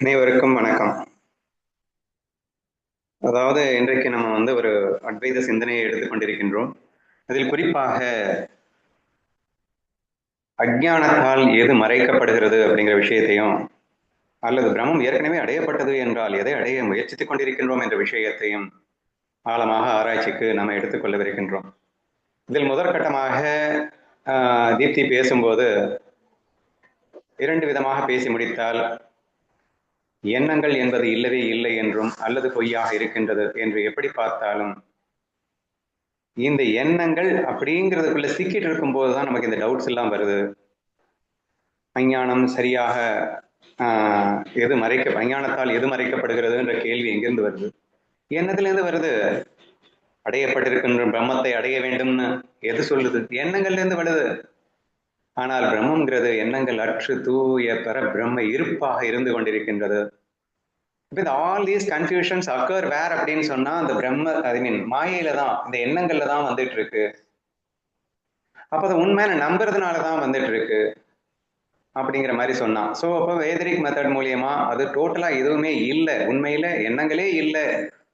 அனைவருக்கும் வணக்கம். அதாவது இன்றைக்கு நம்ம ஒரு அத்வைத சிந்தனையை எடுத்துக்கொண்டிருக்கின்றோம். அதில் குறிப்பாக அஞ்ஞானத்தால் எது மறைக்கப்படுகிறது அப்படிங்கிற விஷயத்தையும், அல்லது பிரம்மம் ஏற்கனவே அடையப்பட்டது என்றால் எதை அடைய முயற்சித்துக் கொண்டிருக்கின்றோம் என்ற விஷயத்தையும் ஆழமாக ஆராய்ச்சிக்கு நம்ம எடுத்துக்கொள்ளவிருக்கின்றோம். இதில் முதற்கட்டமாக தீப்தி பேசும்போது 2 விதமாக பேசி முடித்தால், எண்ணங்கள் என்பது இல்லவே இல்லை என்றும் அல்லது பொய்யாக இருக்கின்றது என்று எப்படி பார்த்தாலும் இந்த எண்ணங்கள் அப்படிங்கிறதுக்குள்ள சிக்கிட்டு இருக்கும்போது தான் நமக்கு இந்த டவுட்ஸ் எல்லாம் வருது. அஞ்ஞானம் சரியாக அஞ்ஞானத்தால் எது மறைக்கப்படுகிறதுன்ற கேள்வி எங்கிருந்து வருது? எண்ணத்திலிருந்து வருது. அடையப்பட்டிருக்கின்ற பிரம்மத்தை அடைய வேண்டும்னு எது சொல்லுது? எண்ணங்கள்ல இருந்து வருது. ஆனால் பிரம்மங்கிறது எண்ணங்கள் அற்று தூய பெற பிரம்ம இருப்பாக இருந்து கொண்டிருக்கின்றது. With all these confusions occur where அப்படின்னு சொன்னா அந்த பிரம்ம மாயையில தான், இந்த எண்ணங்கள்ல தான் வந்துட்டு இருக்கு. அப்ப அது உண்மையான நம்புறதுனாலதான் வந்துட்டு இருக்கு அப்படிங்கிற மாதிரி சொன்னான். ஸோ அப்போ வேதரிக் மெத்தட் மூலியமா அது டோட்டலா எதுவுமே இல்லை, உண்மையில எண்ணங்களே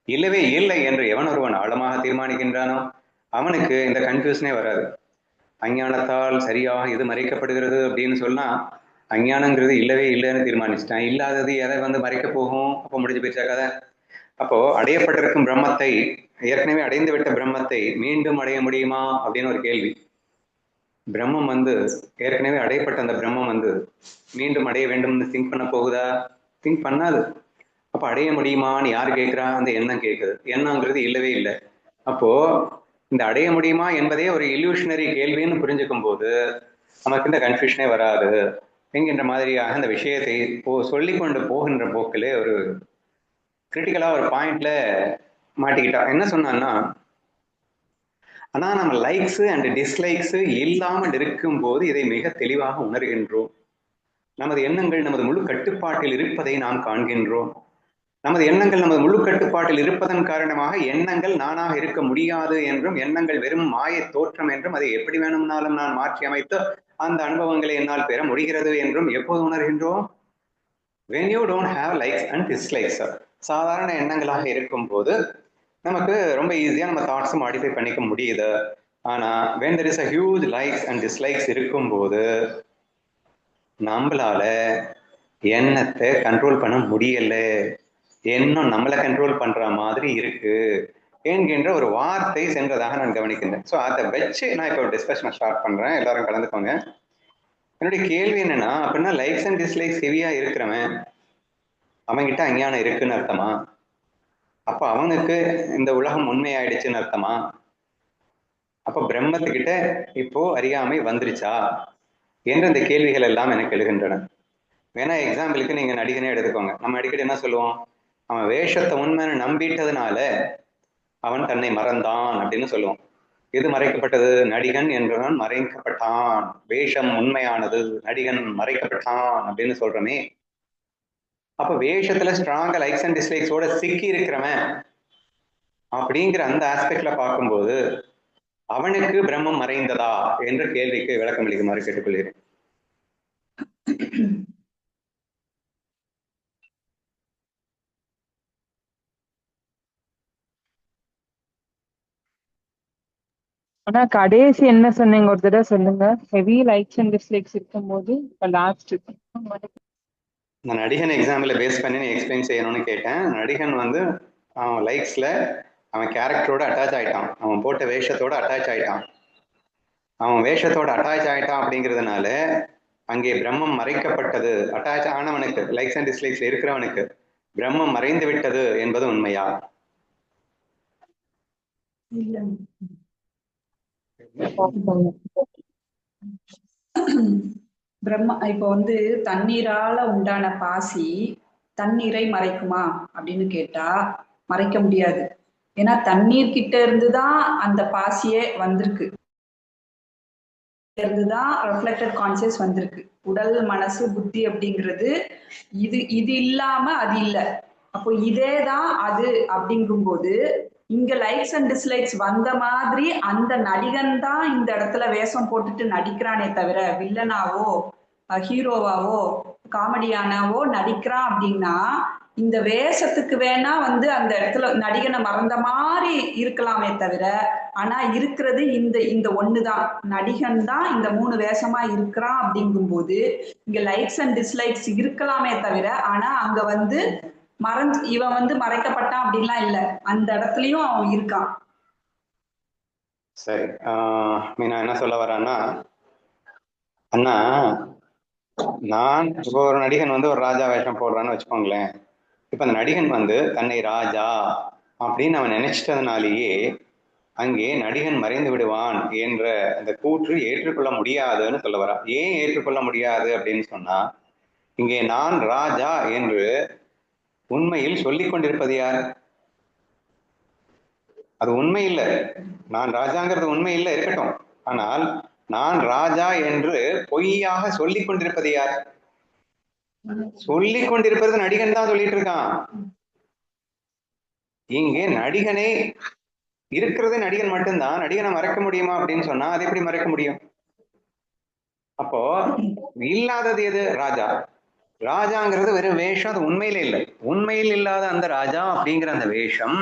இல்லவே இல்லை என்று எவன் ஒருவன் ஆழமாக தீர்மானிக்கின்றானோ அவனுக்கு இந்த கன்ஃபியூஷனே வராது. அஞ்ஞானத்தால் சரியாக இது மறைக்கப்படுகிறது அப்படின்னு சொன்னா அஞ்ஞானங்கிறது இல்லவே இல்லைன்னு தீர்மானிச்சிட்டான். இல்லாதது எதை மறைக்க போகும்? அப்போ முடிஞ்சு போயிடுச்சா கதை. அப்போ அடையப்பட்டிருக்கும் பிரம்மத்தை, ஏற்கனவே அடைந்து விட்ட பிரம்மத்தை மீண்டும் அடைய முடியுமா அப்படின்னு ஒரு கேள்வி. பிரம்மம் ஏற்கனவே அடையப்பட்ட அந்த பிரம்மம் மீண்டும் அடைய வேண்டும்னு திங்க் பண்ண போகுதா? திங்க் பண்ணாது. அப்ப அடைய முடியுமான்னு யாரு கேட்கிறா? அந்த எண்ணம் கேட்குது. எண்ணங்கிறது இல்லவே இல்லை. அப்போ இந்த அடைய முடியுமா என்பதே ஒரு இல்யூஷனரி கேள்வின்னு புரிஞ்சுக்கும் போது நமக்கு இந்த கன்ஃபியூஷனே வராது என்கின்ற மாதிரியாக இந்த விஷயத்தை சொல்லி கொண்டு போகின்ற போக்கிலே ஒரு கிரிட்டிக்கலா ஒரு பாயிண்ட்ல மாட்டிக்கிட்டா. என்ன சொன்னான்னா, ஆனா நம்ம லைக்ஸ் அண்ட் டிஸ்லைக்ஸ் இல்லாமல் இருக்கும் போது இதை மிக தெளிவாக உணர்கின்றோம். நமது எண்ணங்கள் நமது முழு கட்டுப்பாட்டில் இருப்பதை நாம் காண்கின்றோம். நமது எண்ணங்கள் நமது முழு கட்டுப்பாட்டில் இருப்பதன் காரணமாக எண்ணங்கள் நானாக இருக்க முடியாது என்றும், எண்ணங்கள் வெறும் மாய தோற்றம் என்றும், அதை எப்படி வேணும்னாலும் நான் மாற்றி அமைத்து அந்த அனுபவங்களை என்னால் பெற முடிகிறது என்றும் எப்போது உணர்கின்றோம்? when you don't have likes and dislikes. சாதாரண எண்ணங்களாக இருக்கும் போது நமக்கு ரொம்ப ஈஸியா நம்ம தாட்ஸ் மாடிஃபை பண்ணிக்க முடியுது. ஆனா when there is a huge likes and dislikes இருக்கும்போது நம்மளால எண்ணத்தை கண்ட்ரோல் பண்ண முடியல, எண்ணம் நம்மளை கண்ட்ரோல் பண்ற மாதிரி இருக்கு என்கின்ற ஒரு வார்த்தை சென்றதாக நான் கவனிக்கின்றேன். ஸோ அதை வச்சு நான் இப்போ டிஸ்கஷனை ஸ்டார்ட் பண்றேன். எல்லாரும் கலந்துக்கோங்க. என்னுடைய கேள்வி என்னன்னா, அப்படின்னா லைக்ஸ் அண்ட் டிஸ்லைக்ஸ் ஹெவியா இருக்கிறவன் அவன்கிட்ட அஞ்ஞானம் இருக்குன்னு அர்த்தமா? அப்ப அவனுக்கு இந்த உலகம் உண்மையாயிடுச்சுன்னு அர்த்தமா? அப்ப பிரம்மத்துக்கிட்ட இப்போ அறியாமை வந்துருச்சா என்ற இந்த கேள்விகள் எல்லாம் எனக்கு எழுகின்றன. வேணா எக்ஸாம்பிளுக்கு நீங்க நடிகனே எடுத்துக்கோங்க. நம்ம அடிக்கடி என்ன சொல்லுவோம்? அவன் வேஷத்தை உண்மைன்னு நம்பிட்டதுனால அவன் தன்னை மறந்தான் அப்படின்னு சொல்லுவோம். எது மறைக்கப்பட்டது? நடிகன் என்றவன் மறைக்கப்பட்டான். வேஷம் உண்மையானது, நடிகன் மறைக்கப்பட்டான் அப்படின்னு சொல்றமே. அப்ப வேஷத்துல ஸ்ட்ராங்கா லைக்ஸ் அண்ட் டிஸ்லைக்ஸோட சிக்கி இருக்கிறவன் அப்படிங்கிற அந்த ஆஸ்பெக்ட்ல பார்க்கும்போது அவனுக்கு பிரம்மம் மறைந்ததா என்ற கேள்விக்கு விளக்கம் அளிக்குமாறு கேட்டுக்கொள்கிறேன். ஆனா கடைசி என்ன சொன்னீங்க ஒரு தடவை சொல்லுங்க. ஹெவி லைக்ஸ் அண்ட் டிஸ்லைக்ஸ் இருக்கும்போது இப்ப லாஸ்ட் நான் நடிகன் எக்ஸாம்பிள பேஸ் பண்ணி எக்ஸ்பிளைன் செய்யணும்னு கேட்டேன். நடிகன் அவன் லைக்ஸ்ல அவன் கேரக்டரோட அட்டாச் ஆயிட்டான், அவன் போட்ட வேஷத்தோட அட்டாச் ஆயிட்டான். அவன் வேஷத்தோட அட்டாச் ஆயிட்டான் அப்படிங்கிறதுனால அங்கே பிரம்மம் மறைக்கப்பட்டது. அட்டாச் ஆனவனுக்கு, லைக்ஸ் அண்ட் டிஸ்லைக்ஸ் இருக்கிறவனுக்கு பிரம்மம் மறைந்து விட்டது என்பது உண்மையா? பிரம்மா இப்போ தண்ணீரால உண்டான பாசி தண்ணீரை மறைக்குமா அப்படின்னு கேட்டா மறைக்க முடியாது. ஏன்னா தண்ணீர் கிட்ட இருந்துதான் அந்த பாசியே வந்திருக்கு, இருந்துதான் ரெஃப்ளெக்டட் கான்சியஸ் வந்திருக்கு. உடல் மனசு புத்தி அப்படிங்கிறது இது இல்லாம அது இல்லை. அப்போ இதேதான் அது அப்படிங்கும்போது இங்க லைக்ஸ் அண்ட் டிஸ்லைக்ஸ் வந்த மாதிரி அந்த நடிகன் தான் இந்த இடத்துல வேஷம் போட்டுட்டு நடிக்கிறானே தவிர வில்லனாவோ ஹீரோவாவோ காமெடியானாவோ நடிக்கிறான் அப்படின்னா இந்த வேஷத்துக்கு வேணா வந்து அந்த இடத்துல நடிகனை மறந்த மாதிரி இருக்கலாமே தவிர ஆனா இருக்கிறது இந்த இந்த ஒண்ணுதான், நடிகன் தான் இந்த 3 வேஷமா இருக்கிறான். அப்படிங்கும்போது இங்க லைக்ஸ் அண்ட் டிஸ்லைக்ஸ் இருக்கலாமே தவிர ஆனா அங்க வந்து இவன் வந்து மறைக்கப்பட்டான் அப்படின்லாம் இல்ல, அந்த இடத்துலயும் அவன் இருக்கான். சரி, மீனா என்ன சொல்ல வரான்னா, அண்ணா நான் இப்போ ஒரு நடிகன் வந்து ஒரு ராஜா வேஷம் போடுறான்னு வச்சுக்கோங்களேன். இப்ப அந்த நடிகன் வந்து தன்னை ராஜா அப்படின்னு அவன் நினைச்சிட்டதுனாலேயே அங்கே நடிகன் மறைந்து விடுவான் என்ற அந்த கூற்று ஏற்றுக்கொள்ள முடியாதுன்னு சொல்ல வரான். ஏன் ஏற்றுக்கொள்ள முடியாது அப்படின்னு சொன்னா, இங்கே நான் ராஜா என்று உண்மையில் சொல்லிக் கொண்டிருப்பது யார்? அது உண்மை இல்லை. நான் ராஜாங்கிறது உண்மை இல்லை, இருக்கட்டும். ஆனால் நான் ராஜா என்று பொய்யாக சொல்லிக் கொண்டிருப்பது யார்? சொல்லிக் கொண்டிருப்பது நடிகன் தான் சொல்லிட்டு இருக்கான். இங்கே நடிகனே இருக்கிறது நடிகன் மட்டும்தான். நடிகனை மறைக்க முடியுமா அப்படின்னு சொன்னா அது எப்படி மறைக்க முடியும்? அப்போ இல்லாதது எது? ராஜா. ராஜாங்கிறது வெறும் வேஷம், அது உண்மையில இல்லை. உண்மையில் இல்லாத அந்த ராஜா அப்படிங்கிற அந்த வேஷம்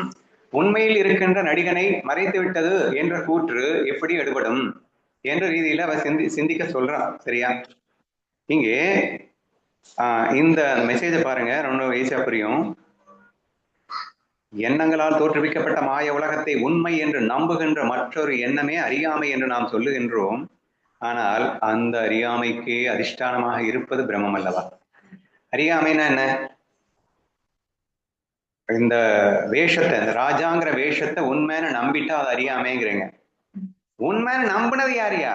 உண்மையில் இருக்கின்ற நடிகனை மறைத்து விட்டது என்ற கூற்று எப்படி எடுபடும் என்ற ரீதியில அவ சிந்திக்க சொல்றான். சரியா? இங்கே இந்த மெசேஜை பாருங்க, ரொம்ப ஈஸியா புரியும். எண்ணங்களால் தோற்றுவிக்கப்பட்ட மாய உலகத்தை உண்மை என்று நம்புகின்ற மற்றொரு எண்ணமே அறியாமை என்று நாம் சொல்லுகின்றோம். ஆனால் அந்த அறியாமைக்கு அதிஷ்டானமாக இருப்பது பிரம்மம் அல்லவா? அறியாமைன்னா என்ன? இந்த வேஷத்தை, இந்த ராஜாங்கிற வேஷத்தை உண்மைன்னு நம்பிட்டா அது அறியாமைங்கிறீங்க. உண்மைன்னு நம்பினது யாரையா?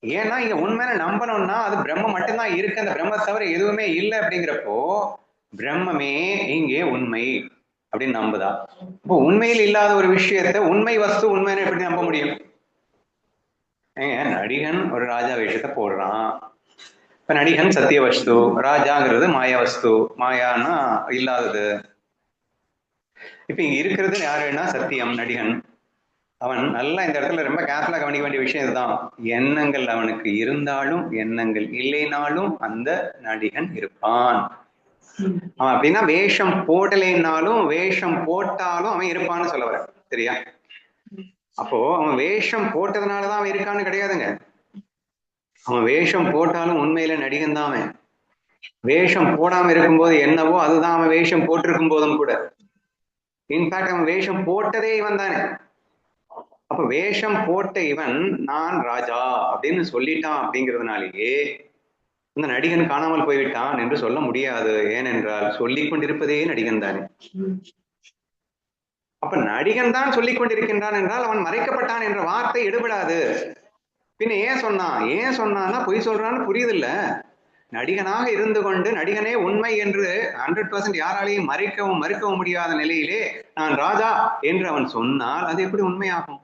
ஏன்னா இங்க உண்மைன்னு நம்பணும்னா அது பிரம்மம் மட்டும்தான் இருக்கு, அந்த பிரம்ம தவிர எதுவுமே இல்லை. அப்படிங்கிறப்போ பிரம்மமே இங்கே உண்மை அப்படின்னு நம்புதா? இப்போ உண்மையில் இல்லாத ஒரு விஷயத்த உண்மை வஸ்து உண்மைன்னு எப்படி நம்ப முடியும்? நடிகன் ஒரு ராஜா வேஷத்தை போடுறான். இப்ப நடிகன் சத்திய வஸ்து, ராஜாங்கிறது மாயா வஸ்து. மாயான்னா இல்லாதது. இப்ப இங்க இருக்கிறது யாருன்னா சத்தியம், நடிகன். அவன் நல்லா இந்த இடத்துல ரொம்ப கேர்ஃபுல்லா கவனிக்க வேண்டிய விஷயம் இதுதான். எண்ணங்கள் அவனுக்கு இருந்தாலும் எண்ணங்கள் இல்லைனாலும் அந்த நடிகன் இருப்பான். அவன் அப்படின்னா வேஷம் போடலைன்னாலும் வேஷம் போட்டாலும் அவன் இருப்பான்னு சொல்ல வர. சரியா? அப்போ அவன் வேஷம் போட்டதுனாலதான் அவன் இருக்கான்னு கிடையாதுங்க. அவன் வேஷம் போட்டாலும் உண்மையில நடிகன் தான் அவன். வேஷம் போடாம இருக்கும்போது என்னவோ அதுதான் அவன் வேஷம் போட்டிருக்கும் போதும் கூட. இன்ஃபேக்ட் அவன் வேஷம் போட்டதே இவன் தானே. அப்ப வேஷம் போட்ட இவன் நான் ராஜா அப்படின்னு சொல்லிட்டான். அப்படிங்கிறதுனாலேயே இந்த நடிகன் காணாமல் போய்விட்டான் என்று சொல்ல முடியாது. ஏனென்றால் சொல்லிக் கொண்டிருப்பதே நடிகன் தானே. அப்ப நடிகன் தான் சொல்லிக் கொண்டிருக்கின்றான் என்றால் அவன் மறைக்கப்பட்டான் என்ற வார்த்தை எடுபடாது. பின்ன ஏன் சொன்னான்னா பொய் சொல்றான்னு புரியுது இல்ல. நடிகனாக இருந்து கொண்டு நடிகனே உண்மை என்று 100% யாராலையும் மறுக்கவும் முடியாத நிலையிலே நான் ராஜா என்று அவன் சொன்னால் அது எப்படி உண்மையாகும்?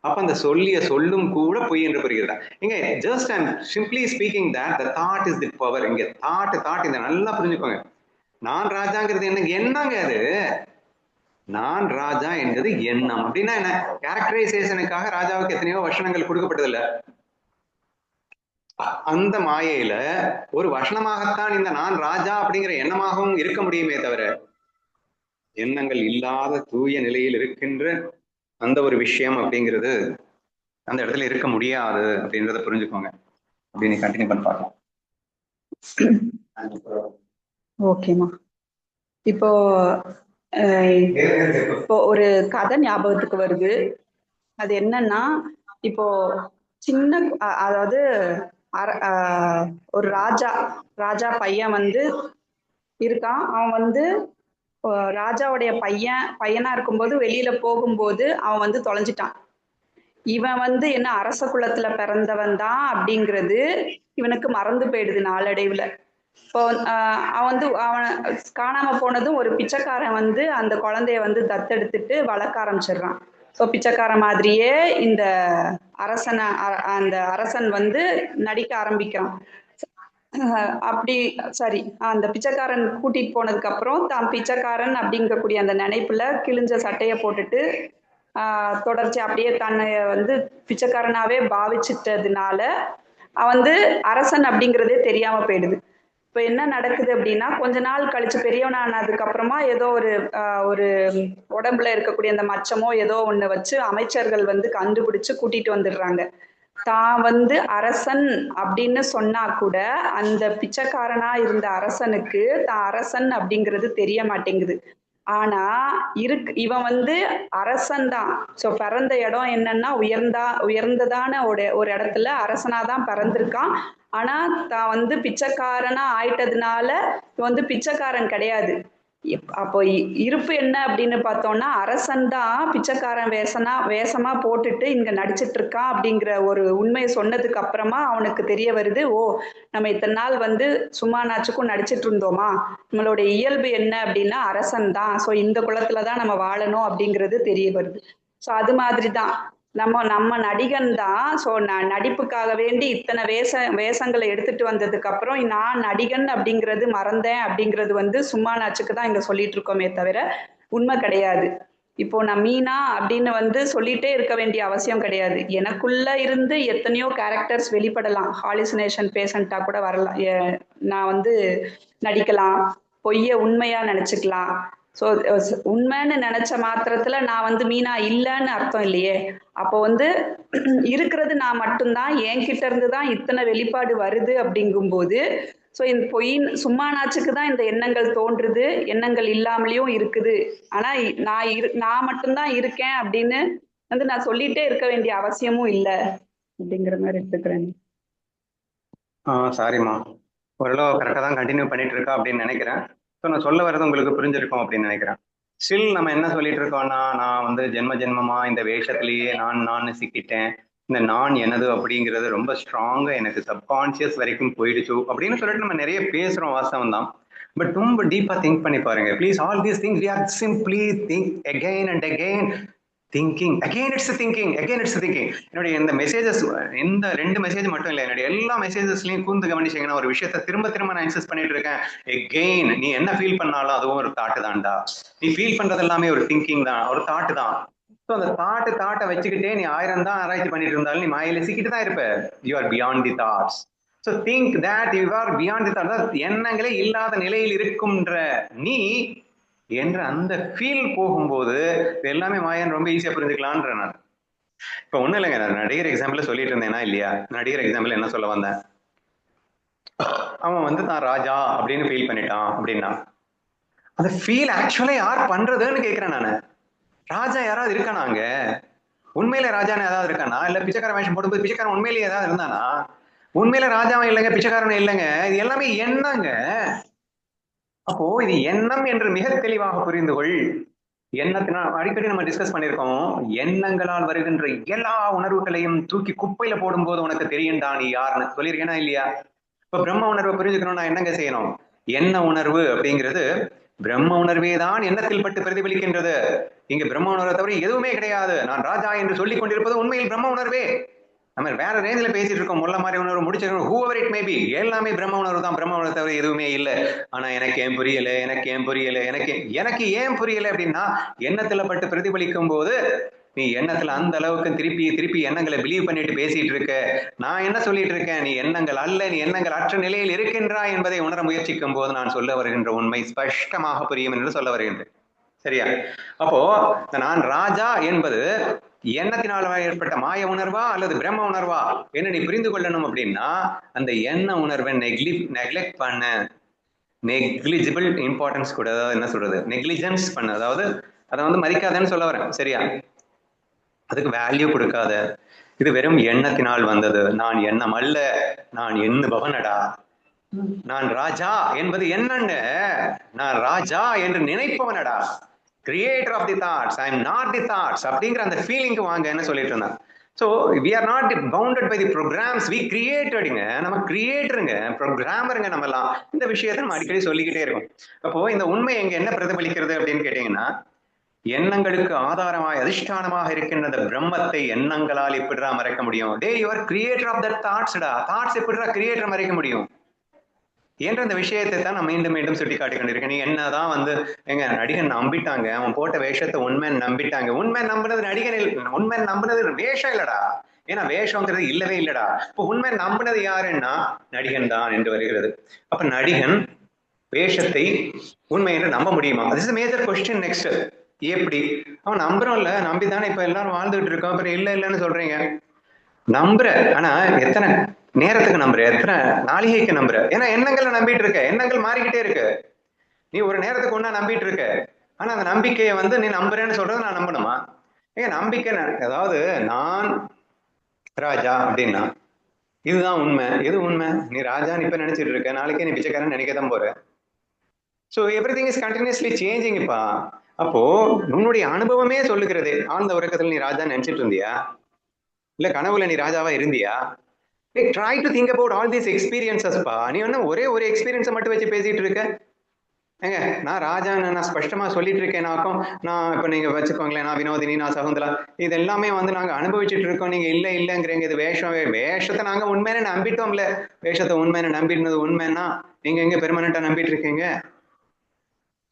அப்ப அந்த சொல்லும் கூட பொய் என்று புரிகிறதா? இங்க just I'm simply speaking that the thought is the power. இங்க தாட் இதை நல்லா புரிஞ்சுக்கோங்க. நான் ராஜாங்கிறது என்னங்க அது? நான் ராஜா என்பது எண்ணம். அப்படின்னா என்ன? கேரக்டரைசேஷனுக்காக ராஜாவுக்கு எத்தனையோ வசனங்கள் கொடுக்கப்பட்டது இல்ல. அந்த மாயையில ஒரு வசனமாகத்தான் இந்த நான் ராஜா அப்படிங்கிற எண்ணமாகவும் இருக்க முடியுமே தவிர எண்ணங்கள் இல்லாத தூய நிலையில் இருக்கின்ற அந்த ஒரு விஷயம் அப்படிங்கிறது அந்த இடத்துல இருக்க முடியாது அப்படின்றத புரிஞ்சுக்கோங்க. அப்படின்னு கண்டினியூ பண்ணி பார்க்கலாம். ஓகேமா. இப்போ ஒரு கதை ஞாபகத்துக்கு வருது. அது என்னன்னா, இப்போ சின்ன அதாவது ஒரு ராஜா பையன் வந்து இருக்கான். அவன் வந்து ராஜாவுடைய பையனா இருக்கும்போது வெளியில போகும்போது அவன் வந்து தொலைஞ்சிட்டான். இவன் வந்து என்ன அரச குலத்துல பிறந்தவன் தான் அப்படிங்கிறது இவனுக்கு மறந்து போயிடுது நாளடைவுல. இப்போ அவன் காணாம போனதும் ஒரு பிச்சைக்காரன் வந்து அந்த குழந்தைய வந்து தத்தெடுத்துட்டு வளர்க்க ஆரம்பிச்சிடுறான். ஸோ பிச்சைக்காரன் மாதிரியே இந்த அந்த அரசன் வந்து நடிக்க ஆரம்பிக்கிறான். அப்படி சரி, அந்த பிச்சைக்காரன் கூட்டிட்டு போனதுக்கு அப்புறம் தான் பிச்சைக்காரன் அப்படிங்கக்கூடிய அந்த நினைப்புல கிழிஞ்ச சட்டையை போட்டுட்டு தொடர்ச்சி அப்படியே தன்னை வந்து பிச்சைக்காரனாவே பாவிச்சிட்டதுனால வந்து அரசன் அப்படிங்கிறதே தெரியாம போயிடுது. இப்ப என்ன நடக்குது அப்படின்னா, கொஞ்ச நாள் கழிச்சு பெரியவனானதுக்கு அப்புறமா ஏதோ ஒரு உடம்புல இருக்கக்கூடிய அந்த மச்சமோ ஏதோ ஒண்ணு வச்சு அமைச்சர்கள் வந்து கண்டுபிடிச்சு கூட்டிட்டு வந்துடுறாங்க. தான் வந்து அரசன் அப்படின்னு சொன்னா கூட அந்த பிச்சைக்காரனா இருந்த அரசனுக்கு தான் அரசன் அப்படிங்கிறது தெரிய மாட்டேங்குது. ஆனா இவன் வந்து அரசன் தான். சோ பிறந்த இடம் என்னன்னா உயர்ந்ததான ஒரு இடத்துல அரசனாதான் பிறந்திருக்கான். ஆனா தான் வந்து பிச்சைக்காரனா ஆயிட்டதுனால இவன் வந்து பிச்சைக்காரன் கிடையாது. அப்போ இருப்பு என்ன அப்படின்னு பார்த்தோம்னா அரசன் தான் பிச்சைக்காரன் வேஷமா போட்டுட்டு இங்க நடிச்சிட்டு இருக்கான் அப்படிங்கிற ஒரு உண்மையை சொன்னதுக்கு அப்புறமா அவனுக்கு தெரிய வருது, ஓ நம்ம இத்தனை நாள் வந்து சும்மா நாச்சுக்கும் நடிச்சிட்டு இருந்தோமா, நம்மளோட இயல்பு என்ன அப்படின்னா அரசன் தான். ஸோ இந்த குலத்துலதான் நம்ம வாழணும் அப்படிங்கிறது தெரிய வருது. ஸோ அது மாதிரிதான் நம்ம நடிகன் தான். ஸோ நடிப்புக்காக வேண்டி இத்தனை வேஷங்களை எடுத்துட்டு வந்ததுக்கு அப்புறம் நான் நடிகன் அப்படிங்கிறது மறந்தேன் அப்படிங்கிறது வந்து சும்மா நாச்சுக்கு தான் இங்க சொல்லிட்டு இருக்கோமே தவிர உண்மை கிடையாது. இப்போ நான் மீனா அப்படின்னு வந்து சொல்லிட்டே இருக்க வேண்டிய அவசியம் கிடையாது. எனக்குள்ள இருந்து எத்தனையோ கேரக்டர்ஸ் வெளிப்படலாம். ஹாலிசினேஷன் பேஷண்டா கூட வரலாம். நான் வந்து நடிக்கலாம், பொய்ய உண்மையா நினைச்சுக்கலாம். ஸோ உண்மைன்னு நினைச்ச மாத்திரத்துல நான் வந்து மீனா இல்லைன்னு அர்த்தம் இல்லையே. அப்போ வந்து இருக்கிறது நான் மட்டும்தான், என்கிட்ட இருந்து தான் இத்தனை வெளிப்பாடு வருது அப்படிங்கும்போது ஸோ இந்த சும்மா நாச்சுக்கு தான் இந்த எண்ணங்கள் தோன்றுது, எண்ணங்கள் இல்லாமலேயும் இருக்குது. ஆனா நான் மட்டும்தான் இருக்கேன் அப்படின்னு வந்து நான் சொல்லிட்டே இருக்க வேண்டிய அவசியமும் இல்லை அப்படிங்கிற மாதிரி எடுத்துக்கிறேன். சாரிம்மா, ஓரளவு கரெக்டாக தான் கண்டினியூ பண்ணிட்டு இருக்கா அப்படின்னு நினைக்கிறேன். ஸோ நான் சொல்ல வர்றது உங்களுக்கு புரிஞ்சிருக்கும் அப்படின்னு நினைக்கிறேன். ஸ்டில் நம்ம என்ன சொல்லிட்டு இருக்கோம்னா, நான் வந்து ஜென்ம ஜென்மமா இந்த வேஷத்திலேயே நான் சிக்கிட்டேன், இந்த நான் எனது அப்படிங்கிறது ரொம்ப ஸ்ட்ராங்கா எனக்கு சப்கான்சியஸ் வரைக்கும் போயிடுச்சு அப்படின்னு சொல்லிட்டு நம்ம நிறைய பேசுறோம், வாஸ்தவம் தான். பட் ரொம்ப டீப்பா திங்க் பண்ணி பாருங்க please. All these things we are simply think again and again. Thinking again, it's thinking again, it's thinking. என்னுடைய இந்த மெசேஜஸ், இந்த 2 மெசேஜ் மட்டும் இல்லை, என்னுடைய எல்லா மெசேஜஸ்லயும் கூர்ந்து கவனிச்சீங்கன்னா ஒரு விஷயத்த திரும்ப திரும்ப நான் இன்சிஸ்ட் பண்ணிட்டு இருக்கேன். எகெயின், நீ என்ன ஃபீல் பண்ணாலும் அதுவும் ஒரு தாட்டு தான்டா. நீ ஃபீல் பண்றது எல்லாமே ஒரு திங்கிங் தான், ஒரு தாட்டு தான். ஸோ அந்த தாட்டை வச்சுக்கிட்டே நீ 1000 தான் ஆராய்ச்சி பண்ணிட்டு இருந்தாலும் நீ மாயில சிக்கிட்டு தான் இருப்ப. You are beyond the thoughts. So think that you are beyond the thoughts. எண்ணங்களே இல்லாத நிலையில் இருக்கும்ன்ற நீ என்ற அந்த ஃபீல் போகும்போது எல்லாமே மாயன் ரொம்ப ஈஸியா புரிஞ்சுக்கலான்ற. நான் இப்ப ஒண்ணும் இல்லைங்க, நான் நடிகர் எக்ஸாம்பிள் சொல்லிட்டு இருந்தேனா இல்லையா? நடிகர் எக்ஸாம்பிள் என்ன சொல்ல வந்தேன், அவன் வந்து தான் ராஜா அப்படின்னு ஃபீல் பண்ணிட்டான் அப்படின்னா அந்த ஃபீல் ஆக்சுவலா யார் பண்றதுன்னு கேட்கிறேன் நானு. ராஜா யாராவது இருக்கானா அங்க? உண்மையில ராஜான்னு ஏதாவது இருக்கானா? இல்ல பிச்சைக்காரன் வேஷம் போடும்போது பிச்சைக்காரன் உண்மையிலேயே ஏதாவது இருந்தானா? உண்மையில ராஜாவும் இல்லைங்க, பிச்சைக்காரன் இல்லைங்க, இது எல்லாமே என்னங்க. அப்போ இது எண்ணம் என்று மிக தெளிவாக புரிந்து கொள். எண்ணத்தினால் அடிக்கடி நம்ம டிஸ்கஸ் பண்ணியிருக்கோம், எண்ணங்களால் வருகின்ற எல்லா உணர்வுகளையும் தூக்கி குப்பையில போடும்போது உனக்கு தெரியும்டா நீ யாருன்னு சொல்லியிருக்கேனா இல்லையா? இப்ப பிரம்ம உணர்வை புரிஞ்சுக்கணும்னா என்னங்க செய்யணும்? எண்ண உணர்வு அப்படிங்கிறது பிரம்ம உணர்வே தான் எண்ணத்தில் பட்டு பிரதிபலிக்கின்றது. இங்க பிரம்ம உணர்வை தவிர எதுவுமே கிடையாது. நான் ராஜா என்று சொல்லிக் கொண்டிருப்பது உண்மையில் பிரம்ம உணர்வே. நம்ம வேற ரேஞ்சில பேசிட்டு இருக்கோம், முல்ல மாதிரி உணர்வு முடிச்சிருக்கோம், ஹூவர் இட் மேபி, எல்லாமே பிரம்ம உணர்வு தான், பிரம்ம உணர்வு தவிர எதுவுமே இல்லை. ஆனா எனக்கு ஏன் புரியல, எனக்கு ஏன் புரியல, எனக்கு ஏன் புரியல அப்படின்னா, எண்ணத்துல பட்டு பிரதிபலிக்கும் போது நீ எண்ணத்துல அந்த அளவுக்கு திருப்பி எண்ணங்களை பிலீவ் பண்ணிட்டு பேசிட்டு இருக்க. நான் என்ன சொல்லிட்டு இருக்கேன், நீ எண்ணங்கள் அல்ல, நீ எண்ணங்கள் அற்ற நிலையில் இருக்கின்றாய் என்பதை உணர முயற்சிக்கும் போது நான் சொல்ல வருகின்ற உண்மை ஸ்பஷ்டமாக புரியும் என்று சொல்ல வருகின்றேன். சரியா? அப்போ நான் ராஜா என்பது எண்ணத்தினால் ஏற்பட்ட மாய உணர்வா அல்லது பிரம்ம உணர்வா என்ன நீ புரிந்து கொள்ளணும் அப்படின்னா, அந்த எண்ண உணர்வை நெக்லெக்ட் பண்ண, நெக்லிஜிபிள் இம்பார்ட்டன்ஸ் கூட, அதாவது என்ன சொல்றது, நெக்லிஜென்ஸ் பண்ண, அதாவது அதை வந்து மதிக்காதன்னு சொல்ல வரேன். சரியா? அதுக்கு வேல்யூ கொடுக்காத. இது வெறும் எண்ணத்தினால் வந்தது, நான் எண்ணம் அல்ல, நான் எண்ணுபவனடா. நான் ராஜா என்பது என்னன்னு, நான் ராஜா என்று நினைப்பவனடா, creator of the thoughts, I am not the thoughts அப்படிங்கிற அந்த ஃபீலிங்க்கு வாங்க என்ன சொல்லிட்டு இருந்தான். So we are not bounded by the programs we கிரியேட்டடுங்க. நம்ம கிரியேட்டருங்க, ப்ரோக்ராமருங்க நம்ம எல்லாம். இந்த விஷயத்தை நம்ம அடிக்கடி சொல்லிக்கிட்டே இருக்கோம். அப்போ இந்த உண்மை எங்க என்ன பிரதிபலிக்கிறது அப்படின்னு கேட்டீங்கன்னா, எண்ணங்களுக்கு ஆதாரமாய் அதிஷ்டானமாக இருக்கின்ற அந்த பிரம்மத்தை எண்ணங்களால் எப்படிடா மறைக்க முடியும்? டே you are creator of that தாட்ஸ்டா. தாட்ஸ் எப்படிடா கிரியேட்டர் மறைக்க முடியும் என்ற அந்த விஷயத்தை தான் நான் மீண்டும் மீண்டும் சுட்டி காட்டி கொண்டிருக்கேன். நீ என்னதான் வந்து எங்க நடிகன் நம்பிட்டாங்க, அவன் போட்ட வேஷத்தை உண்மை நம்பிட்டாங்க. உண்மை நம்பினது நடிகன், உண்மை நம்பினது வேஷம் இல்லடா. ஏன்னா வேஷங்கிறது இல்லவே இல்லடா. இப்போ உண்மை நம்பினது யாருன்னா நடிகன் தான் என்று வருகிறது. அப்ப நடிகன் வேஷத்தை உண்மை என்று நம்ப முடியுமா? This is major question. Next, எப்படி அவன் நம்புறோம்ல, நம்பிதானே இப்ப எல்லாரும் வாழ்ந்துட்டு இருக்கோம், அப்புறம் இல்ல இல்லன்னு சொல்றீங்க. நம்புற, ஆனா எத்தனை நேரத்துக்கு நம்புற, எத்தனை நாளிகைக்கு நம்புற? ஏன்னா எண்ணங்களை நம்பிட்டு இருக்க, எண்ணங்கள் மாறிக்கிட்டே இருக்கு. நீ ஒரு நேரத்துக்கு ஒன்னா நம்பிட்டு இருக்க, ஆனா அந்த நம்பிக்கையை வந்து நீ நம்புறேன்னு சொல்றது நான் நம்பணுமா? ஏங்க நம்பிக்கை, அதாவது நான் ராஜா அப்படின்னா இதுதான் உண்மை. எது உண்மை? நீ ராஜான்னு இப்ப நினைச்சிட்டு இருக்க, நாளைக்கே நீ பிச்சைக்காரன் நினைக்கதான் போற. So everything is continuously changing. இப்ப அப்போ உன்னுடைய அனுபவமே சொல்லுகிறது. ஆழ்ந்த உறக்கத்துல நீ ராஜா நினைச்சிட்டு இருந்தியா, இல்ல கனவுல நீ ராஜாவா இருந்தியா? Try to think about all these experiences பா. நீ வந்து ஒரே ஒரு எக்ஸ்பீரியன்ஸை மட்டும் வச்சு பேசிட்டு இருக்க. ஏங்க நான் ராஜான்னு நான் ஸ்பஷ்டமா சொல்லிட்டு இருக்கேனாக்கும், நான் இப்ப நீங்க வச்சுக்கோங்களேன், நான் வினோதினி, நான் சகுந்தலா, இது எல்லாமே வந்து நாங்க அனுபவிச்சுட்டு இருக்கோம், நீங்க இல்ல இல்லங்கிறீங்க. இது வேஷம். வேஷத்தை நாங்க உண்மையான நம்பிட்டோம்ல. வேஷத்தை உண்மையான நம்பிடுனது உண்மைன்னா நீங்க எங்க பெர்மனண்டா நம்பிட்டு இருக்கீங்க?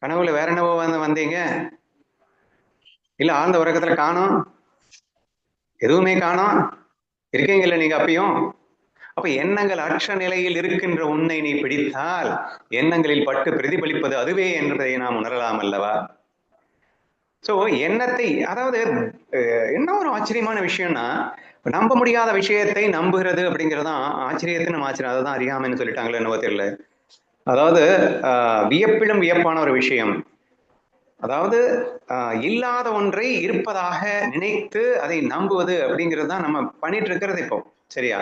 கனவுல வேற என்னவோ வந்தீங்க, இல்ல ஆழ்ந்த உறக்கத்துல காணோம், எதுவுமே காணோம் இருக்கீங்கல்ல நீங்க அப்பயும். அப்ப எண்ணங்கள் அற்ற நிலையில் இருக்கின்ற உன்னை நீ பிடித்தால் எண்ணங்களில் பட்டு பிரதிபலிப்பது அதுவே என்பதை நாம் உணரலாம் அல்லவா? சோ எண்ணத்தை, அதாவது என்ன ஒரு ஆச்சரியமான விஷயம்னா, நம்ப முடியாத விஷயத்தை நம்புகிறது அப்படிங்கறதுதான் ஆச்சரியத்தின் ஆச்சரியம். அதுதான் அறியாமைன்னு சொல்லிட்டாங்களே என்னவோ தெரியல. அதாவது வியப்பிலும் வியப்பான ஒரு விஷயம். அதாவது இல்லாத ஒன்றை இருப்பதாக நினைத்து அதை நம்புவது அப்படிங்கிறது தான் நம்ம பண்ணிட்டு இருக்கிறது இப்போ. சரியா?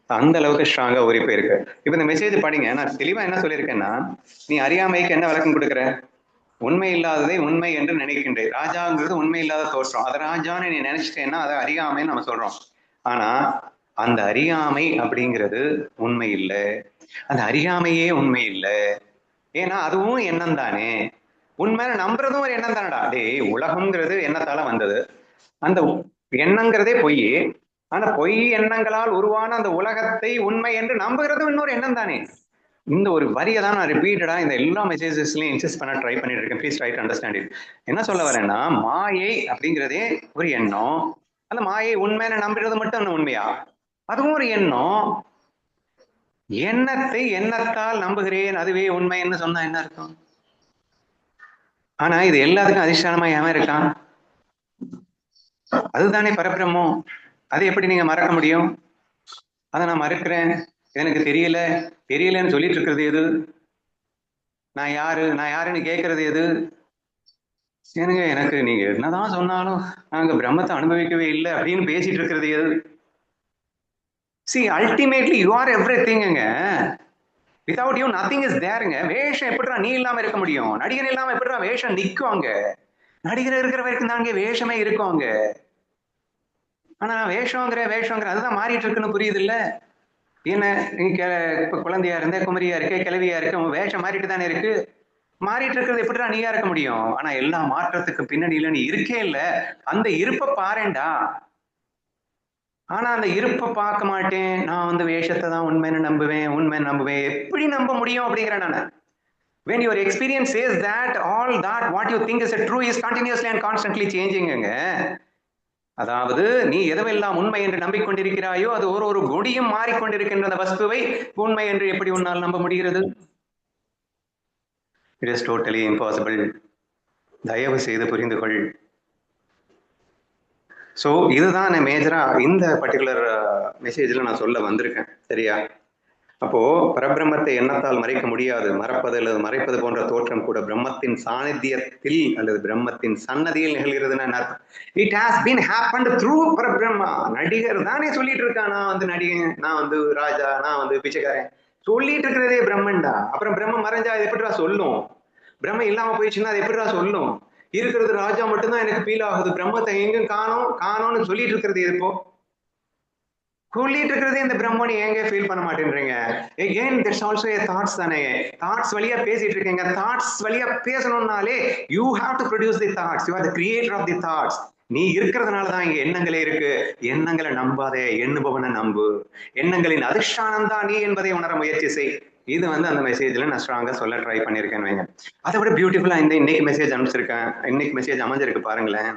அந்த அளவுக்கு ஸ்ட்ராங்கா ஊறி போயிருக்கு. இப்ப இந்த மெசேஜ் படிங்க. நான் தெளிவா என்ன சொல்லியிருக்கேன்னா, நீ அறியாமைக்கு என்ன விளக்கம் கொடுக்குற? உண்மை இல்லாததை உண்மை என்று நினைக்கின்றேன். ராஜாங்கிறது உண்மை இல்லாத தோற்றம். அதை ராஜான்னு நீ நினைச்சிட்டேன்னா அதை அறியாமைன்னு நம்ம சொல்றோம். ஆனா அந்த அறியாமை அப்படிங்கிறது உண்மை இல்லை. அந்த அறியாமையே உண்மை இல்லை. ஏன்னா அதுவும் எண்ணம் தானே. உண்மையில நம்புறதும் ஒரு எண்ணம் தானடா. டே, உலகம்ங்கிறது எண்ணத்தால வந்தது. அந்த எண்ணங்கிறதே பொய். ஆனா பொய் எண்ணங்களால் உருவான அந்த உலகத்தை உண்மை என்று நம்புறதும் இன்னொரு எண்ணம் தானே. இந்த ஒரு வரியை தான் நான் ரிப்பீட்டடா இந்த எல்லா மெசேஜஸ்லயும் இன்சிஸ்ட் பண்ண ட்ரை பண்ணிட்டு இருக்கேன். Please try to understand it. என்ன சொல்ல வரேன்னா, மாயை அப்படிங்கிறதே ஒரு எண்ணம். அந்த மாயை உண்மையான நம்புறது மட்டும் உண்மையா? அதுவும் ஒரு எண்ணம். எண்ணத்தை எண்ணத்தால் நம்புகிறேன், அதுவே உண்மைன்னு சொன்னா என்ன அர்த்தம்? ஆனா இது எல்லாத்துக்கும் அதிஷ்டானமா ஏன் இருக்கான்? அதுதானே பரபிரம்மம். அதை எப்படி நீங்க மறக்க முடியும்? அதை நான் மறக்கிறேன், எனக்கு தெரியல தெரியலன்னு சொல்லிட்டு இருக்கிறது எது? நான் யாருன்னு கேட்கறது எது? எனக்கு நீங்க என்னதான் சொன்னாலும் நாங்க பிரம்மத்தை அனுபவிக்கவே இல்லை அப்படின்னு பேசிட்டு இருக்கிறது எது? See, ultimately you are everything. Without you nothing is there. வேஷம் எப்படிடா நீ இல்லாம இருக்க முடியும்? நடிகன் இல்லாம எப்படிடா வேஷம் நிக்குவாங்க? நடிகர் இருக்கிற வரைக்கும் தாங்க வேஷமே இருக்குவாங்க. ஆனா வேஷங்கிற அதுதான் மாறிட்டு இருக்குன்னு புரியுது இல்ல? என்ன இப்ப குழந்தையா இருந்த, குமரியா இருக்க, கிளவியா இருக்க, உன் வேஷம் மாறிட்டு தானே இருக்கு. மாறிட்டு இருக்கிறது எப்படிடா நீயா இருக்க முடியும்? ஆனா எல்லா மாற்றத்துக்கு பின்னணியில நீ இருக்கே இல்ல, அந்த இருப்பை பாருண்டா. ஆனா அந்த இருப்பை பார்க்க மாட்டேன், நான் வந்து வேஷத்தை தான் உண்மைன்னு நம்புவேன். எப்படி நம்ப முடியும் அப்படிங்கிறேன் நான். When your experience says that all that what you think is a true is continuously and constantly changing. அதாவது நீ எதுவெல்லாம் உண்மை என்று நம்பிக்கொண்டிருக்கிறாயோ அது ஒரு கொடியும் மாறிக்கொண்டிருக்கின்ற வஸ்துவை உண்மை என்று எப்படி உன்னால் நம்ப முடிகிறது? It is totally impossible. தயவு செய்து புரிந்து கொள். ஸோ இதுதான் மேஜரா இந்த பர்டிகுலர் மெசேஜ்ல நான் சொல்ல வந்திருக்கேன். சரியா? அப்போ பரபிரம்மத்தை எண்ணத்தால் மறைக்க முடியாது. மறப்பது அல்லது மறைப்பது போன்ற தோற்றம் கூட பிரம்மத்தின் சாநித்தியத்தில் அல்லது பிரம்மத்தின் சன்னதியில் நிகழ்கிறதுன்னு அர்த்தம். It has been happened through Parabrahma. நடிகர் தானே சொல்லிட்டு இருக்கான், நான் வந்து நடிகன், நான் வந்து ராஜா, நான் வந்து பிச்சைக்காரன் சொல்லிட்டு இருக்கிறதே பிரம்மன்டா. அப்புறம் பிரம்மம் மறைஞ்சா அது எப்படிடா சொல்லும்? பிரம்மம் இல்லாம போயிடுச்சுன்னா அது எப்படிடா சொல்லும்? இருக்கிறது ராஜா மட்டும்தான் எனக்கு ஃபீல் ஆகுது, பிரம்மத்தை எங்கும் காணோம்னு சொல்லிட்டு இருக்கிறது இப்போ சொல்லிட்டு இருக்கிறதே இந்த பிரம்மன் எங்க ஃபீல் பண்ண மாட்டேன்றீங்க? again that's also a thoughts தானே. தாட்ஸ் வழியா பேசிட்டு இருக்கீங்க. தாட்ஸ் வழியா பேசணும்னாலே you have to produce the thoughts. You are the creator of the thoughts. நீ இருக்கிறதுனாலதான் இங்க எண்ணங்களே இருக்கு. எண்ணங்களை நம்பாதே, எண்ணுபவனை நம்பு. எண்ணங்களின் அதிஷ்டானம் தான் நீ என்பதை உணர முயற்சி செய். இது வந்து அந்த மெசேஜ்ல நான் ஸ்ட்ராங்கா சொல்ல ட்ரை பண்ணிருக்கேன் வைங்க. அதை விட பியூட்டிஃபுல்லா இன்னைக்கு மெசேஜ் அனுப்பிச்சிருக்கேன். இன்னைக்கு மெசேஜ் அமைஞ்சிருக்கு பாருங்களேன்.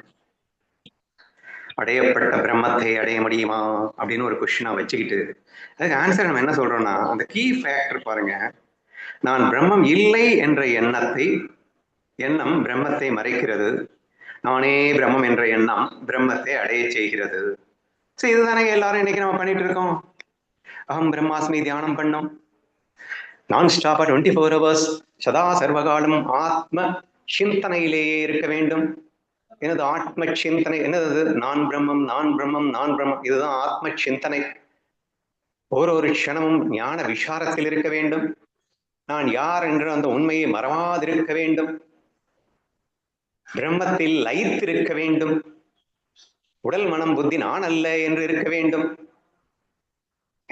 அடையப்பட்ட பிரம்மத்தை அடைய முடியுமா அப்படின்னு ஒரு கொஸ்டினா வச்சுக்கிட்டு அதுக்கு ஆன்சர் நம்ம என்ன சொல்றோம்னா, அந்த கீ ஃபேக்டர் பாருங்க, நான் பிரம்மம் இல்லை என்ற எண்ணம் பிரம்மத்தை மறைக்கிறது, நானே பிரம்மம் என்ற எண்ணம் பிரம்மத்தை அடைய செய்கிறது. ஸோ இதுதானே எல்லாரும் இன்னைக்கு நம்ம பண்ணிட்டு இருக்கோம். அகம் பிரம்மாஸ்மி தியானம் பண்ணோம், நான் ஸ்டாப்பா 24 hours சதா சர்வகாலம் ஆத்ம சிந்தனையிலேயே இருக்க வேண்டும். எனது ஆத்ம சிந்தனை என்னது? நான் பிரம்மம், நான் பிரம்மம், நான் பிரம்மம். இதுதான் ஆத்ம சிந்தனை. ஒரு க்ஷணமும் ஞான விசாரத்தில் இருக்க வேண்டும். நான் யார் என்று அந்த உண்மையை மறவாதிருக்க வேண்டும். பிரம்மத்தில் லயித்திருக்க வேண்டும். உடல் மனம் புத்தி நான் அல்ல என்று இருக்க வேண்டும்.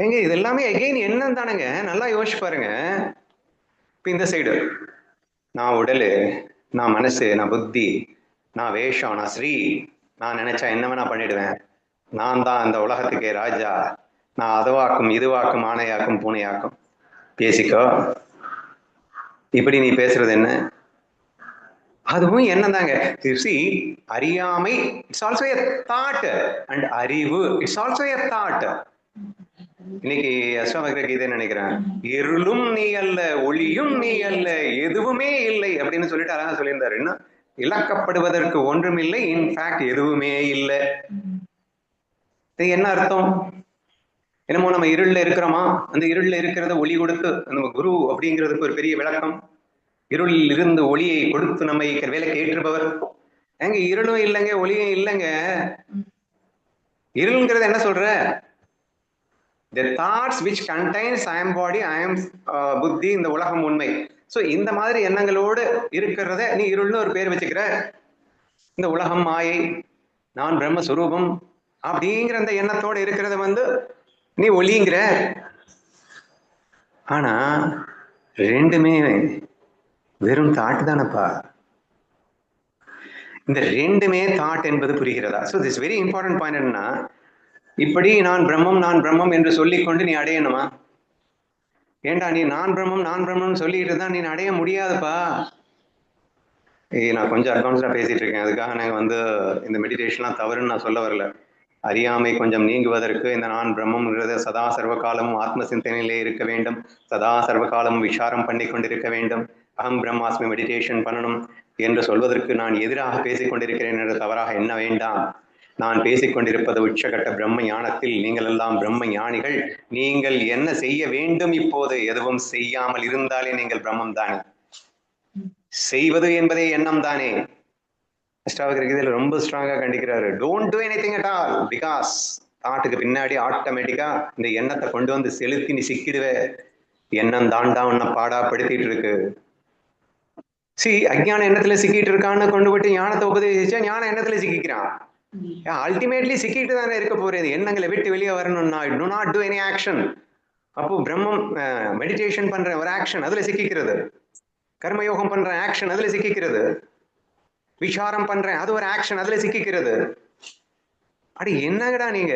எங்க இது எல்லாமே அகைன் என்னன்னு தானுங்க, நல்லா யோசிச்சு பாருங்க. இப்ப இந்த சைடு நான் உடலு, நான் மனசு, நான் புத்தி, நான் வேஷம், நான் ஸ்ரீ, நான் நினைச்சா என்ன வேணா பண்ணிடுவேன், நான் தான் அந்த உலகத்துக்கே ராஜா, நான் அதுவாக்கும் இதுவாக்கும் ஆணையாக்கும் பூனையாக்கும். பேசிக்கோ, இப்படி நீ பேசுறது என்ன? அதுவும் என்னதாங்க. அறியாமை it's also a thought, and அறிவு இட்ஸ் ஆல்சோ எ தாட். இன்னைக்கு அஸ்வமகர கீதை நினைக்கிறேன், இருளும் நீ அல்ல, ஒளியும் நீ அல்ல, எதுவுமே இல்லை அப்படின்னு சொல்லிட்டு அழகா சொல்லியிருந்தாரு. என்ன இழக்கப்படுவதற்கு ஒன்றும் இல்லை, இன்ஃபேக்ட் எதுவுமே இல்லை. என்ன அர்த்தம்? என்னமோ நம்ம இருள்ல இருக்கிறோமா, அந்த இருள்ல இருக்கிறத ஒளி கொடுத்து நம்ம குரு அப்படிங்கிறதுக்கு ஒரு பெரிய விளக்கம். இருளில் இருந்து ஒளியை கொடுத்து நம்மை வேலைக்கு ஏற்றுபவர். எங்க இருளும் இல்லைங்க, ஒளியும் இல்லைங்க. இருள்ங்கிறது என்ன சொல்ற? The thoughts which contains I am body, I am புத்தி, இந்த உலகம் உண்மை. சோ இந்த மாதிரி எண்ணங்களோடு இருக்கிறத நீ இருள்னு ஒரு பேர் வச்சுக்கிற. இந்த உலகம் மாயை, நான் பிரம்மஸ்வரூபம் அப்படிங்கிற அந்த எண்ணத்தோடு இருக்கிறத நீ ஒளிங்கிற. ஆனா ரெண்டுமே வெறும் தாட் தானப்பா. இந்த ரெண்டுமே தாட் என்பது புரிகிறதா? So this very important point. என்னன்னா, இப்படி நான் பிரம்மம் என்று சொல்லிக்கொண்டு நீ அடையணுமா? ஏண்டா நீ நான் பிரம்மம் சொல்லிட்டு தான் நீ அடைய முடியாதுப்பா. நான் கொஞ்சம் அட்வான்ஸ்டா பேசிட்டு இருக்கேன், அதுக்காக நாங்க இந்த மெடிடேஷன்லாம் தவறுன்னு நான் சொல்ல வரல. அறியாமை கொஞ்சம் நீங்குவதற்கு இந்த நான் பிரம்மம்ங்கிறத சதா சர்வகாலமும் ஆத்ம சிந்தனையிலே இருக்க வேண்டும், சதா சர்வகாலமும் விசாரம் பண்ணி கொண்டிருக்க வேண்டும். அகம் பிரம்மாஸ்மி மெடிடேஷன் பண்ணணும் என்று சொல்வதற்கு நான் எதிராக பேசிக்கொண்டிருக்கிறேன் என்று தவறாக எண்ண வேண்டாம். நான் பேசிக்கொண்டிருப்பது உச்சகட்ட பிரம்ம ஞானத்தில். நீங்கள் எல்லாம் பிரம்ம ஞானிகள். நீங்கள் என்ன செய்ய வேண்டும்? இப்போது எதுவும் செய்யாமல் இருந்தாலே நீங்கள் பிரம்மம் தானே. செய்வது என்பதே எண்ணம் தானே. அஷ்டாவகர் ரொம்ப ஸ்ட்ராங்கா கண்டிக்கிறாரு. Don't do anything at all, because தாட்டுக்கு பின்னாடி ஆட்டோமேட்டிக்கா இந்த எண்ணத்தை கொண்டு செலுத்தி நீ சிக்கிடுவே. எண்ணம் தாண்டா உன்னை பாடாப்படுத்திட்டு இருக்கு. அஞ்ஞான எண்ணத்துல சிக்கிட்டு இருக்கான்னு கொண்டு போட்டு ஞானத்தை உபதேசிச்சா ஞான எண்ணத்துல சிக்கிக்கிறான். அல்டிமேட்லி சிக்கிட்டு தானே இருக்க போறது. எண்ணங்களை விட்டு வெளியே வரணும்னா do not do any action. அப்போ பிரம்மம் மெடிடேஷன் பண்ற ஒரு ஆக்ஷன், அதுல சிக்கிக்கிறது. கர்மயோகம் பண்ற ஆக்ஷன், அதுல சிக்கிக்கிறது. விசாரம் பண்றேன், அது ஒரு ஆக்ஷன், அதுல சிக்கிக்கிறது. அடி என்னங்கடா நீங்க?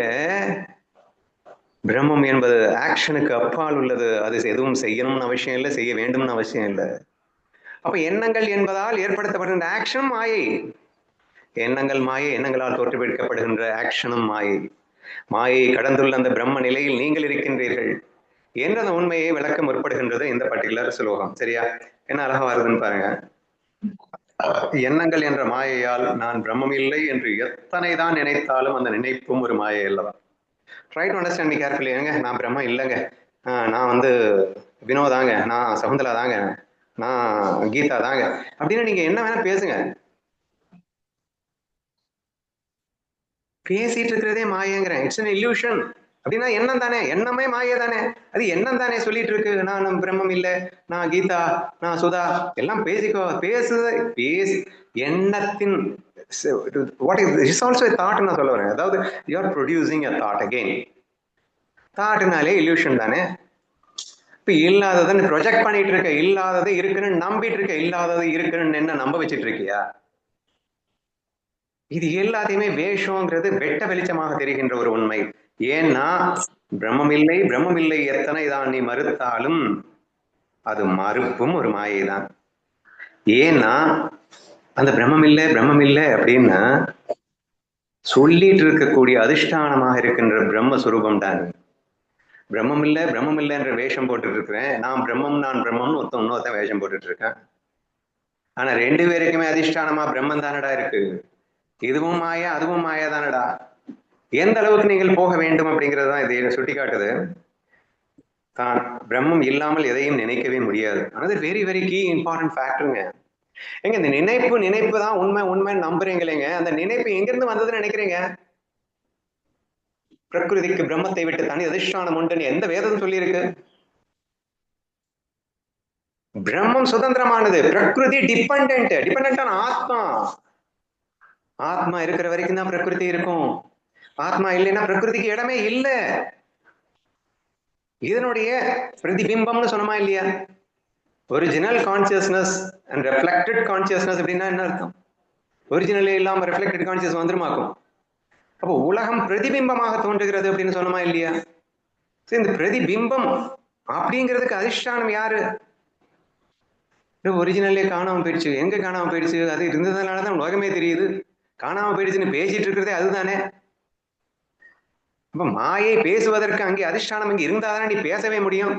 பிரம்மம் என்பது ஆக்ஷனுக்கு அப்பால் உள்ளது. அது எதுவும் செய்யணும்னு அவசியம் இல்லை, செய்ய வேண்டும்னு அவசியம் இல்லை. அப்ப எண்ணங்கள் என்பதால் ஏற்படுத்தப்படுகின்ற ஆக்ஷனும் மாயை. எண்ணங்கள் மாயை, எண்ணங்களால் தோற்றுவிக்கப்படுகின்ற ஆக்ஷனும் மாயை. மாயை கடந்துள்ள அந்த பிரம்ம நிலையில் நீங்கள் இருக்கின்றீர்கள் என்ற அந்த உண்மையை விளக்க முற்படுகின்றது இந்த பர்டிகுலர் ஸ்லோகம். சரியா? என்ன அழகா வருதுன்னு பாருங்க. எண்ணங்கள் என்ற மாயையால் நான் பிரம்மம் இல்லை என்று எத்தனை தான் நினைத்தாலும் அந்த நினைப்பும் ஒரு மாயை அல்லவா? Try to understand me carefully. ஏங்க நான் பிரம்மம் இல்லைங்க, நான் வினோதாங்க, நான் சகுந்தலா தாங்க, நான் கீதா தாங்க அப்படின்னு நீங்க என்ன வேணா பேசுங்க. பேசிட்டு இருக்கிறதே மாயங்கிறேன். It's an illusion. அப்படின்னா எண்ணம் தானே, எண்ணமே மாயை தானே. அது எண்ணம் தானே சொல்லிட்டு இருக்கு நான் பிரம்மம் இல்லை, நான் கீதா, நான் சுதா எல்லாம் பேசிக்கோ. பேசி எண்ணத்தின் வாட் இஸ் ஆல்சோ தாட் நான் சொல்ல வரேன். அதாவது you are producing a thought again. தாட்னாலே இல்யூஷன் தானே. இப்ப இல்லாததை ப்ரொஜெக்ட் பண்ணிட்டு இருக்க, இல்லாததை இருக்குன்னு நம்பிட்டு இருக்க, இல்லாதது இருக்குன்னு என்ன நம்ப வச்சுட்டு இருக்கியா? இது எல்லாத்தையுமே வேஷங்கிறது வெட்ட வெளிச்சமாக தெரிகின்ற ஒரு உண்மை. ஏன்னா பிரம்மம் இல்லை எத்தனை தான் நீ மறுத்தாலும் அது மறுப்பும் ஒரு மாயை தான். ஏன்னா அந்த பிரம்மம் இல்லை அப்படின்னா சொல்லிட்டு இருக்கக்கூடிய அதிஷ்டானமாக இருக்கின்ற பிரம்மஸ்வரூபம் தான். பிரம்மம் இல்லை என்ற வேஷம் போட்டுட்டு இருக்கிறேன். நான் பிரம்மம்னு இன்னொருத்தன் வேஷம் போட்டுட்டு இருக்கேன். ஆனா ரெண்டு பேருக்குமே அதிஷ்டானமா பிரம்மன் தானடா இருக்கு. இதுவும் மாயா அதுவும் மாயா தானடா. எந்த அளவுக்கு நீங்கள் போக வேண்டும் அப்படிங்கிறது தான் இதை சுட்டி காட்டுது. தான் பிரம்மம் இல்லாமல் எதையும் நினைக்கவே முடியாது. அது வெரி வெரி கீ இம்பார்ட்டன்ட் ஃபேக்டருங்க. எங்க இந்த நினைப்பு தான் உண்மை நம்புறீங்களேங்க. அந்த நினைப்பு எங்கிருந்து வந்ததுன்னு நினைக்கிறீங்க? பிரகிருதிக்கு பிரம்மத்தை விட்டு தனி அதிஷ்டானம் உண்டுன்னு எந்த வேதம் சொல்லி இருக்கு? பிரம்மம் சுதந்திரமானது, பிரகிருதி டிபெண்ட் ஆன ஆத்மா. ஆத்மா இருக்கிற வரைக்கும் தான் பிரகிருதி இருக்கும். ஆத்மா இல்லைன்னா பிரகிருதிக்கு இடமே இல்லை. இதனுடைய பிரதிபிம்பம்னு சொன்னமா இல்லையா? Original consciousness and reflected consciousness அப்படின்னா என்ன அர்த்தம்? ஒரிஜினலே இல்லாம ரெஃப்ளெக்டட் கான்சியஸ் வந்துருமாக்கும். அப்போ உலகம் பிரதிபிம்பமாக தோன்றுகிறது அப்படின்னு சொன்னமா இல்லையா? இந்த பிரதிபிம்பம் அப்படிங்கிறதுக்கு அதிஷ்டானம் யாரு? ஒரிஜினலே காணாம போயிடுச்சு. எங்க காணாம போயிடுச்சு? அது இருந்ததுனாலதான் உலகமே தெரியுது. காணாம போயிடுச்சுன்னு பேசிட்டு இருக்கிறதே அதுதானே. அப்ப மாயை பேசுவதற்கு அங்கே அதிஷ்டானம் இங்க இருந்தாதானே நீ பேசவே முடியும்,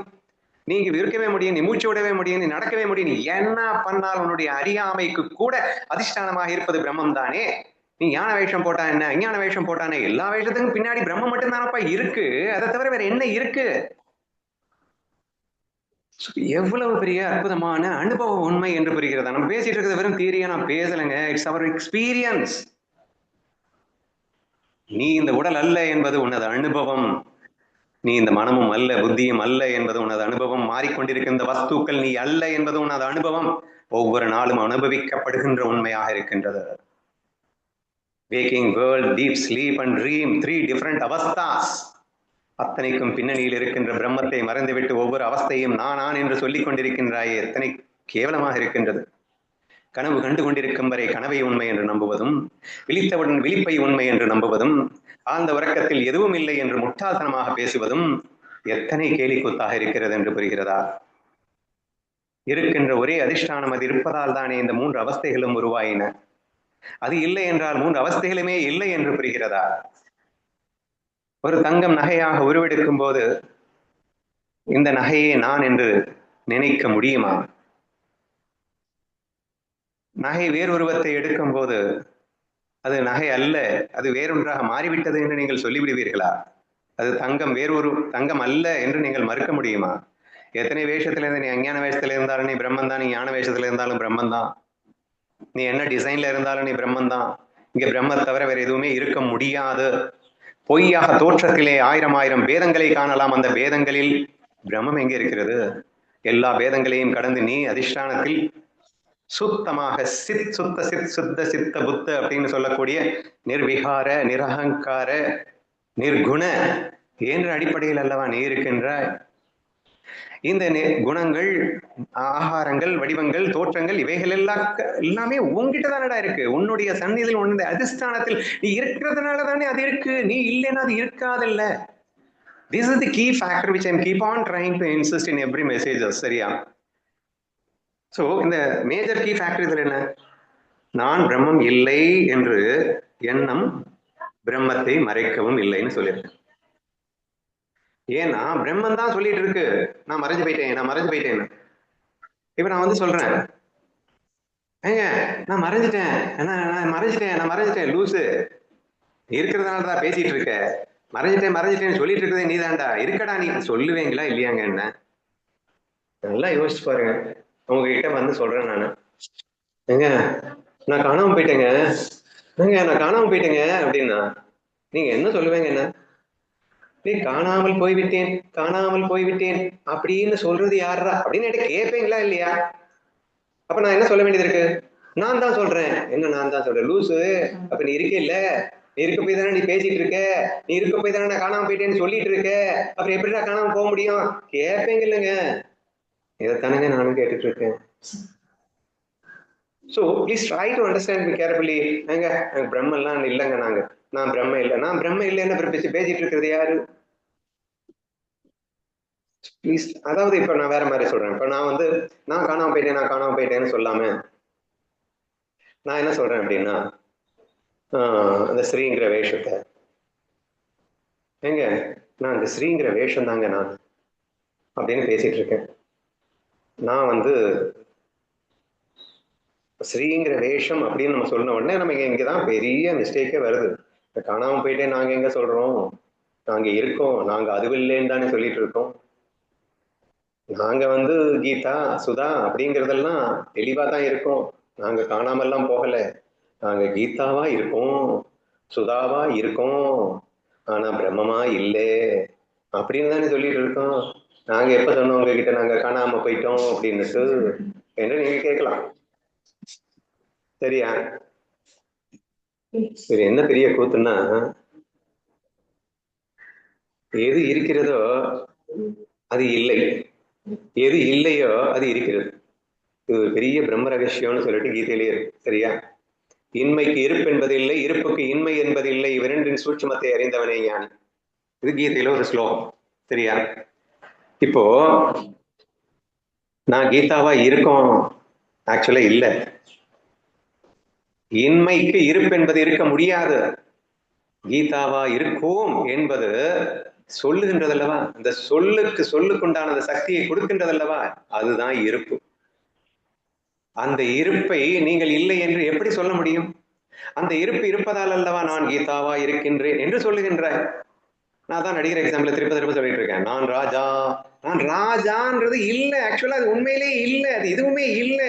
நீங்க இருக்கவே முடியும், நீ மூச்சு விடவே முடியும், நீ நடக்கவே முடியும். நீ என்ன பண்ணால் உன்னுடைய அறியாமைக்கு கூட அதிஷ்டானமாக இருப்பது பிரம்மம் தானே. நீ ஞான வேஷம் போட்டா என்ன, அஞ்ஞான வேஷம் போட்டானே, எல்லா வேஷத்துக்கும் பின்னாடி பிரம்மம் மட்டும் தானப்பா இருக்கு. அதை தவிர வேற என்ன இருக்கு? எவ்வளவு பெரிய அற்புதமான அனுபவ உண்மை என்று புரிகிறதா? நம்ம பேசிட்டு இருக்கிறது வெறும் தியரியா நான் பேசலைங்க. It's our experience. நீ இந்த உடல் அல்ல என்பது உனது அனுபவம். நீ இந்த மனமும் அல்ல, புத்தியும் அல்ல என்பது உனது அனுபவம். மாறிக்கொண்டிருக்கின்ற வஸ்துக்கள் நீ அல்ல என்பது உனது அனுபவம். ஒவ்வொரு நாளும் அனுபவிக்கப்படுகின்ற உண்மையாக இருக்கின்றது. Waking world, deep sleep and dream, 3 different avasthas. அத்தனைக்கும் பின்னணியில் இருக்கின்ற பிரம்மத்தை மறந்துவிட்டு ஒவ்வொரு அவஸ்தையும் நான் என்று சொல்லிக் கொண்டிருக்கின்றாயே, எத்தனை கேவலமாக இருக்கின்றது. கனவு கண்டு கொண்டிருக்கும் வரை கனவை உண்மை என்று நம்புவதும், விழித்தவுடன் விழிப்பை உண்மை என்று நம்புவதும், ஆழ்ந்த உறக்கத்தில் எதுவும் இல்லை என்று முட்டாள்தனமாக பேசுவதும் எத்தனை கேலிக்கூத்தாக இருக்கிறது என்று புரிகிறதா? இருக்கின்ற ஒரே அதிஷ்டானம் அது இருப்பதால் தானே இந்த 3 அவஸ்தைகளும் உருவாயின. அது இல்லை என்றால் 3 அவஸ்தைகளுமே இல்லை என்று புரிகிறதா? ஒரு தங்கம் நகையாக உருவெடுக்கும் போது இந்த நகையே நான் என்று நினைக்க முடியுமா? நகை வேறொருவத்தை எடுக்கும் போது அது நகை அல்ல, அது வேறொன்றாக மாறிவிட்டது என்று நீங்கள் சொல்லிவிடுவீர்களா? அது தங்கம் வேறொரு தங்கம் அல்ல என்று நீங்கள் மறுக்க முடியுமா? எத்தனை வேஷத்துல இருந்து நீ அஞ்ஞான வேஷத்துல இருந்தாலும் நீ பிரம்மன் தான், நீ ஞான வேஷத்துல இருந்தாலும் பிரம்மன் தான், நீ என்ன டிசைன்ல இருந்தாலும் நீ பிரம்மன் தான். இங்க பிரம்ம தவிர வேற எதுவுமே இருக்க முடியாது. பொய்யாக தோற்றத்திலே 1000 பேதங்களை காணலாம். அந்த பேதங்களில் பிரம்மம் எங்கே இருக்கிறது? எல்லா பேதங்களையும் கடந்து நீ அதிஷ்டானத்தில் சுத்தமாக சுத்த சித்த புத்த அப்படின்னு சொல்லக்கூடிய நிர்விகார, நிரகங்கார, நிர்குண என்ற அடிப்படையில் அல்லவா நீ இருக்கின்றாய். இந்த குணங்கள், ஆகாரங்கள், வடிவங்கள், தோற்றங்கள் இவைகள் எல்லாமே உங்ககிட்ட தானடா இருக்கு. உன்னுடைய சந்நிதியில், உன்னுடைய அதிஷ்டானத்தில் நீ இருக்கிறதுனால தானே அது இருக்கு. நீ இல்லைன்னா அது இருக்காதல்ல. This is the key factor which I keep on trying to insist in every message. சரியா? சோ இந்த மேஜர் கீ ஃபேக்டர் இதுல என்ன? நான் பிரம்மம் இல்லை என்று எண்ணம் பிரம்மத்தை மறைக்கவும் இல்லைன்னு சொல்லியிருக்கேன். ஏன்னா பிரம்மன் தான் சொல்லிட்டு இருக்கு நான் மறைஞ்சு போயிட்டேன். இப்ப நான் வந்து சொல்றேன், ஏங்க நான் மறைஞ்சிட்டேன் லூசு, இருக்கிறதுனாலதான் பேசிட்டு இருக்க. மறைஞ்சிட்டேன்னு சொல்லிட்டு இருக்கிறதே நீ தான்டா. இருக்கடா நீ சொல்லுவீங்களா இல்லையாங்க? என்ன நல்லா யோசிச்சு பாருங்க. உங்ககிட்ட வந்து சொல்றேன் நானு, ஏங்க நான் காணாம போயிட்டேங்க அப்படின்னா நீங்க என்ன சொல்லுவீங்க? என்ன நீ காணாமல் போய்விட்டேன் அப்படின்னு சொல்றது யாரா அப்படின்னு கேட்பீங்களா இல்லையா? அப்ப நான் என்ன சொல்ல வேண்டியது இருக்கு? நான் தான் சொல்றேன். என்ன நான் தான் சொல்றேன்? லூசு, அப்ப நீ இருக்க இல்ல, நீ இருக்க போய் தானே நீ பேசிட்டு இருக்க, நீ இருக்க போய் தானே நான் காணாம போயிட்டேன்னு சொல்லிட்டு இருக்க, அப்புறம் எப்படிடா காணாம போக முடியும்? கேட்பீங்க இல்லைங்க? இதைத்தானுங்க நானும் கேட்டுட்டு இருக்கேன். So please try to understand me carefully. பிரம்மெல்லாம் இல்லைங்க, நான் பிரம்ம இல்லைன்னு பேசிட்டு இருக்கிறது யாரு? ப்ளீஸ். அதாவது இப்ப நான் வேற மாதிரி சொல்றேன். இப்ப நான் காணாம போயிட்டேன்னு சொல்லாம நான் என்ன சொல்றேன் அப்படின்னா, அந்த ஸ்ரீங்கிற வேஷத்தை ஏங்க, நான் அந்த ஸ்ரீங்கிற வேஷம் தாங்க நான் அப்படின்னு பேசிட்டு இருக்கேன். நான் வந்து ஸ்ரீங்கிற வேஷம் அப்படின்னு நம்ம சொன்ன உடனே நம்ம இங்கதான் பெரிய மிஸ்டேக்கே வருது. காணாம போயிட்டே நாங்க எங்க சொல்றோம், நாங்க இருக்கோம், நாங்க அதுவில்லைன்னு தானே சொல்லிட்டு இருக்கோம். நாங்க வந்து கீதா சுதா அப்படிங்கறதெல்லாம் தெளிவா தான் இருக்கோம். நாங்க காணாமல்லாம் போகல, நாங்க கீதாவா இருக்கோம், சுதாவா இருக்கோம், ஆனா பிரம்மமா இல்லை அப்படின்னு தானே சொல்லிட்டு இருக்கோம். நாங்க எப்ப சொன்னோம் உங்ககிட்ட நாங்க காணாம போயிட்டோம் அப்படின்னுட்டு என்று நீங்க கேட்கலாம். சரியா? இது என்ன பெரிய கூத்துன்னா, எது இருக்கிறதோ அது இல்லை, எது இல்லையோ அது இருக்கிறது. இது ஒரு பெரிய பிரம்ம ரகசியம்னு சொல்லிட்டு கீதையிலேயே இருக்கு. சரியா? இன்மைக்கு இருப்பு என்பது இல்லை, இருப்புக்கு இன்மை என்பது இல்லை, இவ்விரண்டின் சூட்சுமத்தை அறிந்தவனே ஞானி. இது கீதையில ஒரு ஸ்லோகம். சரியா? இப்போ நான் கீதாவா இருக்கோம், ஆக்சுவலா இல்ல. இன்மைக்கு இருப்பு என்பது இருக்க முடியாது. கீதாவா இருக்கோம் என்பது சொல்லுகின்றதல்லவா, அந்த சொல்லுக்குண்டான அந்த சக்தியை கொடுக்கின்றதல்லவா, அதுதான் இருப்பு. அந்த இருப்பை நீங்கள் இல்லை என்று எப்படி சொல்ல முடியும்? அந்த இருப்பு இருப்பதால் அல்லவா நான் கீதாவா இருக்கின்றேன் என்று சொல்லுகின்றாய். நான் தான் நடிகர் எக்ஸாம்பிள் திருப்ப சொல்லிட்டு இருக்கேன். நான் ராஜா, நான் ராஜான்றது இல்ல, ஆக்சுவலா அது உண்மையிலே இல்ல, அது எதுவுமே இல்ல,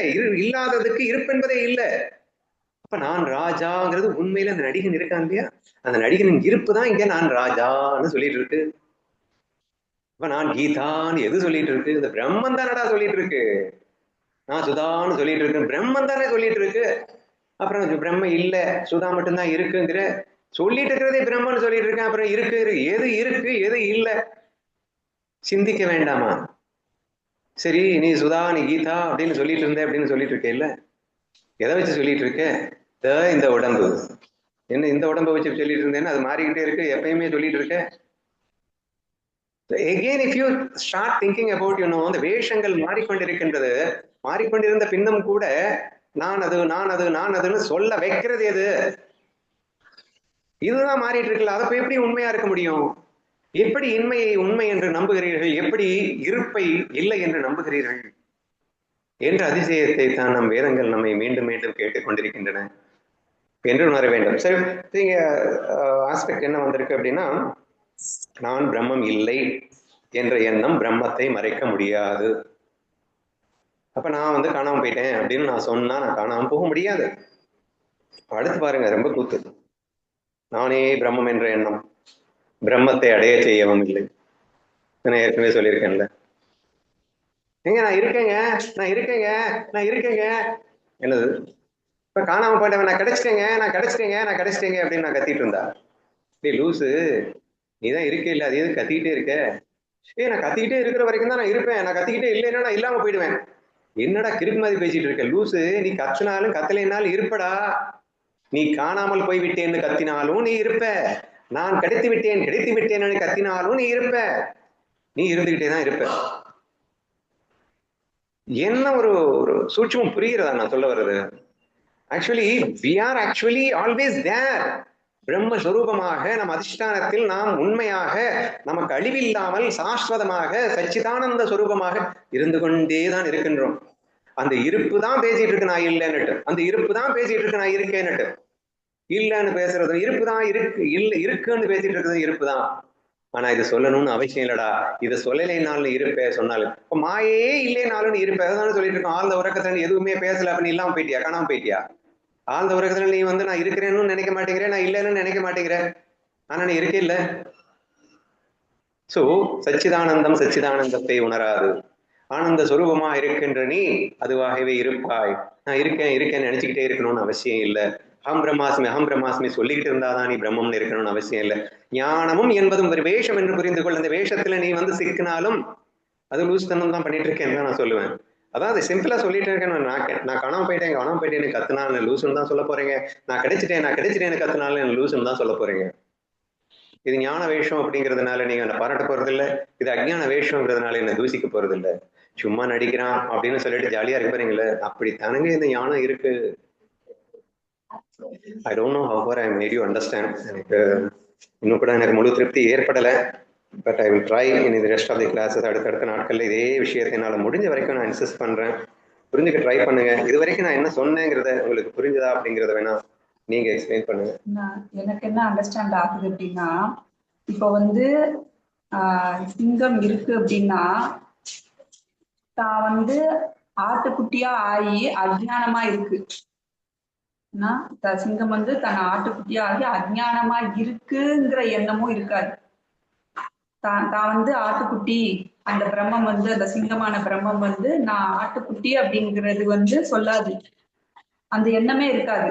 இல்லாததுக்கு இருப்பு என்பதே இல்ல. அப்ப நான் ராஜாங்கிறது உண்மையில அந்த நடிகன் இருக்கான் இல்லையா, அந்த நடிகனின் இருப்பு தான் இங்க நான் ராஜான்னு சொல்லிட்டு இருக்கு. இப்ப நான் கீதான்னு எது சொல்லிட்டு இருக்கு? இந்த பிரம்மன் தானடா சொல்லிட்டு இருக்கு. நான் சுதான்னு சொல்லிட்டு இருக்கேன், பிரம்மன் தானே சொல்லிட்டு இருக்கு. அப்புறம் பிரம்ம இல்ல, சுதா மட்டும்தான் இருக்குங்கிற சொல்லிட்டு இருக்கிறதே பிரம்மன்னு சொல்லிட்டு இருக்கேன். அப்புறம் இருக்கு, எது இருக்கு எது இல்ல சிந்திக்க வேண்டாமா? சரி, நீ சுதா நீ கீதா அப்படின்னு சொல்லிட்டு இருந்த அப்படின்னு சொல்லிட்டு இருக்க, இல்ல எதை வச்சு சொல்லிட்டு இருக்க? இந்த உடம்பு என்ன, இந்த உடம்பை வச்சு சொல்லிட்டு இருந்தேன்னு அது மாறிக்கிட்டே இருக்கு, எப்பயுமே சொல்லிட்டு இருக்க. Again, if you start thinking about, அந்த வேஷங்கள் மாறிக்கொண்டிருக்கின்றது, மாறிக்கொண்டிருந்த பின்னும் கூட நான் அது நான் அது நான் அதுன்னு சொல்ல வைக்கிறது எது? இதுதான் மாறிட்டு இருக்குல்ல, அதை எப்படி உண்மையா இருக்க முடியும்? எப்படி இன்மையை உண்மை என்று நம்புகிறீர்கள், எப்படி இருப்பை இல்லை என்று நம்புகிறீர்கள் என்ற அதிசயத்தை தான் நம் வேதங்கள் நம்மை மீண்டும் மீண்டும் கேட்டுக்கொண்டிருக்கின்றன என்று உணர வேண்டும். சரி, ஆஸ்பெக்ட் என்ன வந்திருக்கு அப்படின்னா, நான் பிரம்மம் இல்லை என்ற எண்ணம் பிரம்மத்தை மறைக்க முடியாது. அப்ப நான் வந்து காணாம போயிட்டேன் அப்படின்னு நான் சொன்னா நான் காணாம போக முடியாது. அடுத்து பாருங்க, ரொம்ப கூத்து. நானே பிரம்மம் என்ற எண்ணம் பிரம்மத்தை அடைய செய்யவும் இல்லை. நான் ஏற்கனவே சொல்லியிருக்கேன்ல, எங்க நான் இருக்கேங்க நான் இருக்கேங்க நான் இருக்கேங்க என்னது, இப்ப காணாம போயிட்டவன் நான் கிடைச்சிட்டேங்க நான் கிடைச்சிட்டேங்க நான் கிடைச்சிட்டேங்க அப்படின்னு நான் கத்திட்டு இருந்தா, டேய் லூசு, நீதான் இருக்கே இல்ல, அது எது கத்திக்கிட்டே இருக்க? நான் கத்திக்கிட்டே இருக்கிற வரைக்கும் தான் நான் இருப்பேன், நான் கத்திக்கிட்டே இல்லைன்னா நான் இல்லாம போயிடுவேன். என்னடா கிறுக்கு மாதிரி பேசிட்டு இருக்க லூசு, நீ கத்தினாலும் கத்தலைனாலும் இருப்படா. நீ காணாமல் போய்விட்டேன்னு கத்தினாலும் நீ இருப்ப, நான் கிடைத்து விட்டேன்னு கத்தினாலும் நீ இருப்ப, நீ இருந்துகிட்டே தான் இருப்ப. என்ன ஒரு சூட்சமம் புரிகிறதா நான் சொல்ல வர்றது? Actually we are actually always there. பிரம்மஸ்வரூபமாக நம் அதிஷ்டானத்தில் நாம் உண்மையாக நமக்கு அழிவில்லாமல் சாஸ்வதமாக சச்சிதானந்த சுரூபமாக இருந்து கொண்டேதான் இருக்கின்றோம். அந்த இருப்பு தான் பேசிட்டு இருக்கு நான் இல்லைன்னுட்டு, அந்த இருப்பு தான் பேசிட்டு இருக்கு நான் இருக்கேன்னுட்டு. இல்லைன்னு பேசுறது இருப்பு தான், இருக்கு இல்ல இருக்குன்னு பேசிட்டு இருக்கிறது இருப்பு தான். ஆனா இது சொல்லணும்னு அவசியம் இல்லடா, இதை சொல்லலைனாலும் இருப்ப, சொன்னாலும் இப்ப மாயே இல்லைனாலும் நீ இருப்ப. அதான் சொல்லிட்டு இருக்கோம், ஆழ்ந்த உறக்கத்துல எதுவுமே பேசல அப்ப நீ இல்லாம போயிட்டியா, காணாம போயிட்டியா? ஆழ்ந்த உறக்கத்துல நீ வந்து நான் இருக்கிறேன்னு நினைக்க மாட்டேங்கிறேன், நான் இல்லைன்னு நினைக்க மாட்டேங்கிறேன், ஆனா நீ இருக்கே இல்ல. சோ சச்சிதானந்தம் சச்சிதானந்தத்தை உணராது ஆனந்த சுரூபமா இருக்கின்ற நீ அதுவாகவே இருப்பாய். நான் இருக்கேன்னு நினைச்சுக்கிட்டே இருக்கணும்னு அவசியம் இல்லை. அகம் பிரம்மாஸ்மி சொல்லிக்கிட்டு இருந்தாதான் நீ பிரம்மம்னு இருக்கணும்னு அவசியம் இல்லை. ஞானமும் என்பதும் ஒரு வேஷம் என்று புரிந்து கொள். அந்த வேஷத்துல நீ வந்து சிக்கினாலும் அது லூசுத்தனம் தான் பண்ணிட்டு இருக்கேன்னு தான் நான் சொல்லுவேன். அதாவது சிம்பிளா சொல்லிட்டு இருக்கேன், நான் காணாம போயிட்டேன்னு கத்துனாலும் லூசுன்னு தான் சொல்ல போறீங்க, நான் கிடைச்சிட்டேன்னு கத்துனாலும் லூசுன்னு தான் சொல்ல போறீங்க. இது ஞான வேஷம் அப்படிங்கிறதுனால நீங்க என்ன பாராட்ட போறது இல்லை, இது அஜ்ஞான வேஷம்ங்கிறதுனால என்ன தூசிக்க போறது இல்லை. சும்மா நடிக்கிறான் அப்படின்னு சொல்லிட்டு ஜாலியா இருக்க போறீங்களே, அப்படித்தானுங்க இந்த ஞானம் இருக்கு. I don't know how far I made you understand. எனக்கு இன்னும் கூட எனக்கு முழு திருப்தி ஏற்படலை. But I will try in the rest of the classes. அடுத்தடுத்த நாட்களில் இதே விஷயத்தை என்னால் முடிஞ்ச வரைக்கும் நான் இன்சிஸ்ட் பண்ணுறேன். புரிஞ்சுக்க ட்ரை பண்ணுங்க. இது வரைக்கும் நான் என்ன சொன்னேங்கிறத உங்களுக்கு புரிஞ்சுதா அப்படிங்கிறத வேணா நீங்க எக்ஸ்பிளைன் பண்ணுங்க. எனக்கு என்ன அண்டர்ஸ்டாண்ட் ஆகுது அப்படின்னா, இப்போ வந்து சிங்கம் இருக்கு அப்படின்னா தான் வந்து ஆட்டுக்குட்டியா ஆகி அஜ்ஞானமா இருக்கு. சிங்கம் வந்து தன் ஆட்டுக்குட்டியா ஆகி அஜ்ஞானமா இருக்குங்கிற எண்ணமும் இருக்காது. தான் வந்து ஆட்டுக்குட்டி, அந்த பிரம்மம் வந்து அந்த சிங்கமான பிரம்மம் வந்து நான் ஆட்டுக்குட்டி அப்படிங்கிறது வந்து சொல்லாது. அந்த எண்ணமே இருக்காது.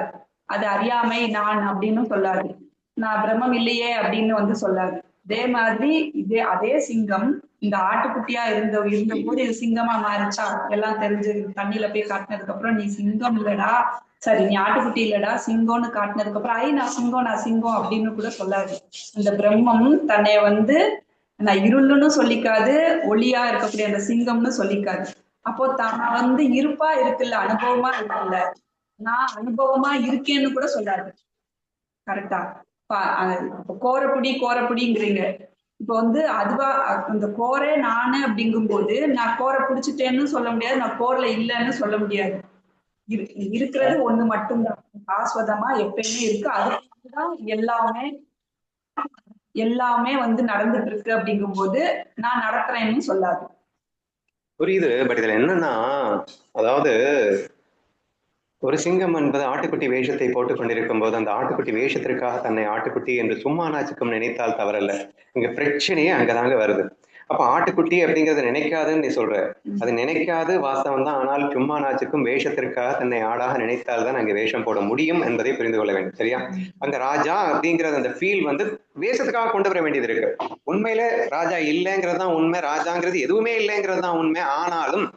அது அறியாமை நான் அப்படின்னு சொல்லாது. நான் பிரம்மம் இல்லையே அப்படின்னு வந்து சொல்லாது. அதே மாதிரி அதே சிங்கம் இந்த ஆட்டுக்குட்டியா இருந்த போது இது சிங்கமா மாறிச்சா எல்லாம் தெரிஞ்சு தண்ணியில போய் காட்டினதுக்கு அப்புறம் நீ சிங்கம் இல்லடா, சரி நீ ஆட்டுக்குட்டி இல்லடா சிங்கம்னு காட்டினதுக்கு அப்புறம் நான் சிங்கம் அப்படின்னு கூட சொல்லாது. இந்த பிரம்மம் தன்னை வந்து நான் இருளுன்னு சொல்லிக்காது, ஒளியா இருக்கக்கூடிய அந்த சிங்கம்னு சொல்லிக்காது. அப்போ தான் வந்து இருப்பா இருக்குல்ல, அனுபவமா இருக்குல்ல, நான் அனுபவமா இருக்கேன்னு கூட சொல்லாது. கரெக்டா? இப்ப கோரப்புடிங்கிறீங்க. இப்ப வந்து அதுவா இந்த கோரே நானு அப்படிங்கும் போது நான் கோரை பிடிச்சிட்டேன்னு சொல்ல முடியாது, நான் கோர்ல இல்லைன்னு சொல்ல முடியாது. இருக்கிறது ஒண்ணு மட்டும்தான், சாஸ்வதமா எப்பயுமே இருக்கு. அதுதான் எல்லாமே வந்து நடந்துட்டு இருக்கு அப்படிங்கும் போது நான் நடத்துறேன்னு சொல்லாது. புரியுது. பட் இதுல என்னன்னா, அதாவது ஒரு சிங்கம் என்பது ஆட்டுக்குட்டி வேஷத்தை போட்டுக் கொண்டிருக்கும் போது அந்த ஆட்டுக்குட்டி வேஷத்திற்காக தன்னை ஆட்டுக்குட்டி என்று சும்மா நாச்சுக்கும் நினைத்தால் தவறல்ல. இங்க பிரச்சனையே அங்கதாங்க வருது. அப்ப ஆட்டுக்குட்டி அப்படிங்கறத நினைக்காதுன்னு நீ சொல்ற, அது நினைக்காது வாஸ்தவம் தான். ஆனால் சும்மா நாச்சுக்கும் வேஷத்திற்காக தன்னை ஆடாக நினைத்தால் தான் அங்க வேஷம் போட முடியும் என்பதை புரிந்து கொள்ள வேண்டும். சரியா? அங்க ராஜா அப்படிங்கறது அந்த ஃபீல் வந்து வேஷத்துக்காக கொண்டு வர வேண்டியது இருக்கு. உண்மையில ராஜா இல்லைங்கிறது தான் உண்மை, ராஜாங்கிறது எதுவுமே இல்லைங்கிறது தான் உண்மை. ஆனாலும்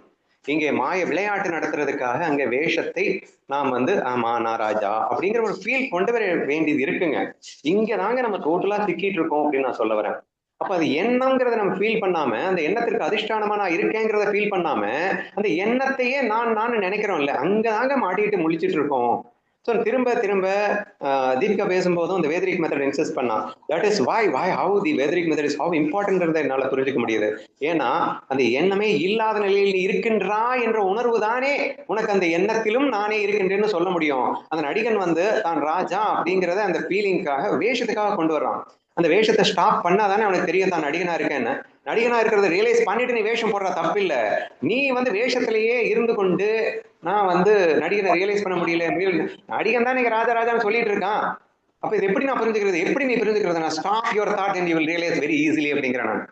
இங்கே மாய விளையாட்டு நடத்துறதுக்காக அங்க வேஷத்தை நாம் வந்து ஆமா நான் ராஜா அப்படிங்கிற ஒரு ஃபீல் கொண்டு வர வேண்டியது இருக்குங்க. இங்கதாங்க நம்ம டோட்டலா சிக்கிட்டு இருக்கோம் அப்படின்னு நான் சொல்ல வரேன். அப்ப அது எண்ணம்ங்கிறத நம்ம ஃபீல் பண்ணாம, அந்த எண்ணத்திற்கு அதிஷ்டானமா நான் இருக்கேங்கிறத ஃபீல் பண்ணாம, அந்த எண்ணத்தையே நான் நினைக்கிறோம் இல்ல, அங்கதாங்க மாட்டிட்டு முழிச்சிட்டு இருக்கோம். ஸோ திரும்ப தீபிகா பேசும்போதும் இந்த வேதிரிக் மெத்தட் இன்சிஸ்ட் பண்ணா. That is why how the வேதிரிக் மெத்தட் இஸ் ஹவு இம்பார்ட்டன்ட்ன்றதை என்னால புரிஞ்சுக்க முடியுது. ஏன்னா அந்த எண்ணமே இல்லாத நிலையில் நீ இருக்கின்றா என்ற உணர்வு தானே உனக்கு அந்த எண்ணத்திலும் நானே இருக்கின்றேன்னு சொல்ல முடியும். அந்த நடிகன் வந்து தான் ராஜா அப்படிங்கிறத அந்த ஃபீலிங்காக வேஷத்துக்காக கொண்டு வர்றான். அந்த வேஷத்தை ஸ்டாப் பண்ணாதானே அவனுக்கு தெரியும் தான் நடிகனா இருக்கேன்னு. நடிகனா இருக்கிறத ரியலைஸ் பண்ணிட்டு நீ வேஷம் போடுற தப்பு இல்ல. நீ வந்து வேஷத்திலேயே இருந்து கொண்டு நான் வந்து நடிகனை ரியலைஸ் பண்ண முடியல, நடிகன் தான் நீங்க ராஜான்னு சொல்லிட்டு இருக்கான். அப்ப இது எப்படி நான் புரிஞ்சுக்கிறது? எப்படி நீ புரிஞ்சுக்கிறது? நான் stop your thought and you will realize very easily அப்படிங்கிறேன் நான்.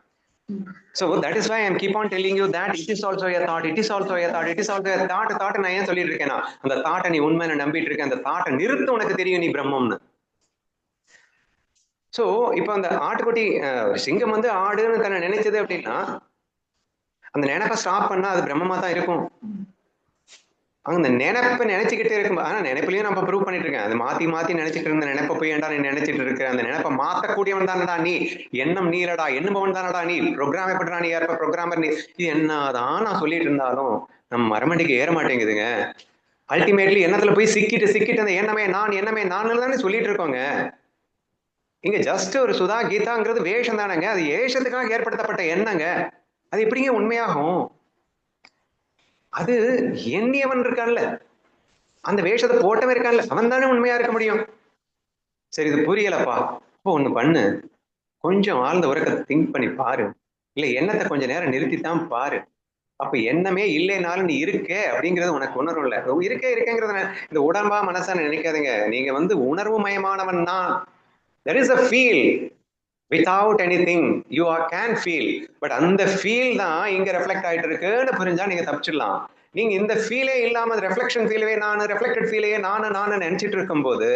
So that is why I am keep on telling you that it is also a thought, it is also a thought, it is also a thought நான் ஏன் சொல்லிட்டு இருக்கேன்னா, அந்த தாட்டை நீ உண்மையை நம்பிட்டு இருக்க, அந்த தாட்டை நிறுத்த உனக்கு தெரியும் நீ பிரம்மம்னு. சோ இப்ப அந்த ஆட்டுக்குட்டி சிங்கம் வந்து ஆடுன்னு தன்னை நினைச்சது அப்படின்னா அந்த நினைப்பை ஸ்டாப் பண்ணா அது பிரம்மமா தான் இருக்கும். அந்த நினைப்பை நினைச்சுக்கிட்டே இருக்கும். ஆனா நினைப்புலயும் நம்ம ப்ரூவ் பண்ணிட்டு இருக்கேன். அது மாத்தி நினைச்சிட்டு இருந்த நினைப்ப போய் ஏன்டா நீ நினைச்சிட்டு இருக்க? அந்த நினைப்பை மாத்தக்கூடியவன் தானடா நீ. எண்ணம் நீலடா, எண்ணுபவன் தானடா நீ. ப்ரோக்ராம் எப்படா நீ ஏற்ப ப்ரோக்ராமர் நீ. இது என்னதான் நான் சொல்லிட்டு இருந்தாலும் நம்ம மரமண்டிக்கு ஏற மாட்டேங்குதுங்க. அல்டிமேட்லி எண்ணத்துல போய் சிக்கிட்டு அந்த எண்ணமே நான் தானே சொல்லிட்டு இருக்கோங்க. இங்க ஜஸ்ட் ஒரு சுதா கீதாங்கிறது வேஷம் தானேங்க. அது வேஷத்துக்காக ஏற்படுத்தப்பட்ட எண்ணங்க. அது எப்படிங்க உண்மையாகும்? அது எண்ணியவன் இருக்கான்ல, அந்த வேஷத்தை போட்டவன் இருக்கான்ல, அவன் தானே உண்மையா இருக்க முடியும். சரி இது புரியலப்பா, இப்போ ஒண்ணு பண்ணு, கொஞ்சம் ஆழ்ந்த உறக்கத்தை திங்க் பண்ணி பாரு, இல்ல எண்ணத்தை கொஞ்ச நேரம் நிறுத்தித்தான் பாரு. அப்ப எண்ணமே இல்லைனாலும் நீ இருக்க அப்படிங்கிறது உனக்கு உணர்வு இல்ல. இருக்கேங்கிறத இந்த உடம்பா மனசா நினைக்காதீங்க. நீங்க வந்து உணர்வு மயமானவன் தான். There is a feel without anything you can feel. But அந்த ஃபீல் தான் இங்க ரெஃப்ளெக்ட் ஆயிட்டு இருக்குன்னு புரிஞ்சா நீங்க தப்பிச்சிடலாம். நீங்க இந்த ஃபீலே இல்லாம ரெஃப்ளெக்ஷன் ஃபீலவே நான், ரெஃப்ளெக்டட் ஃபீலையே நான் நினைச்சிட்டு இருக்கும் போது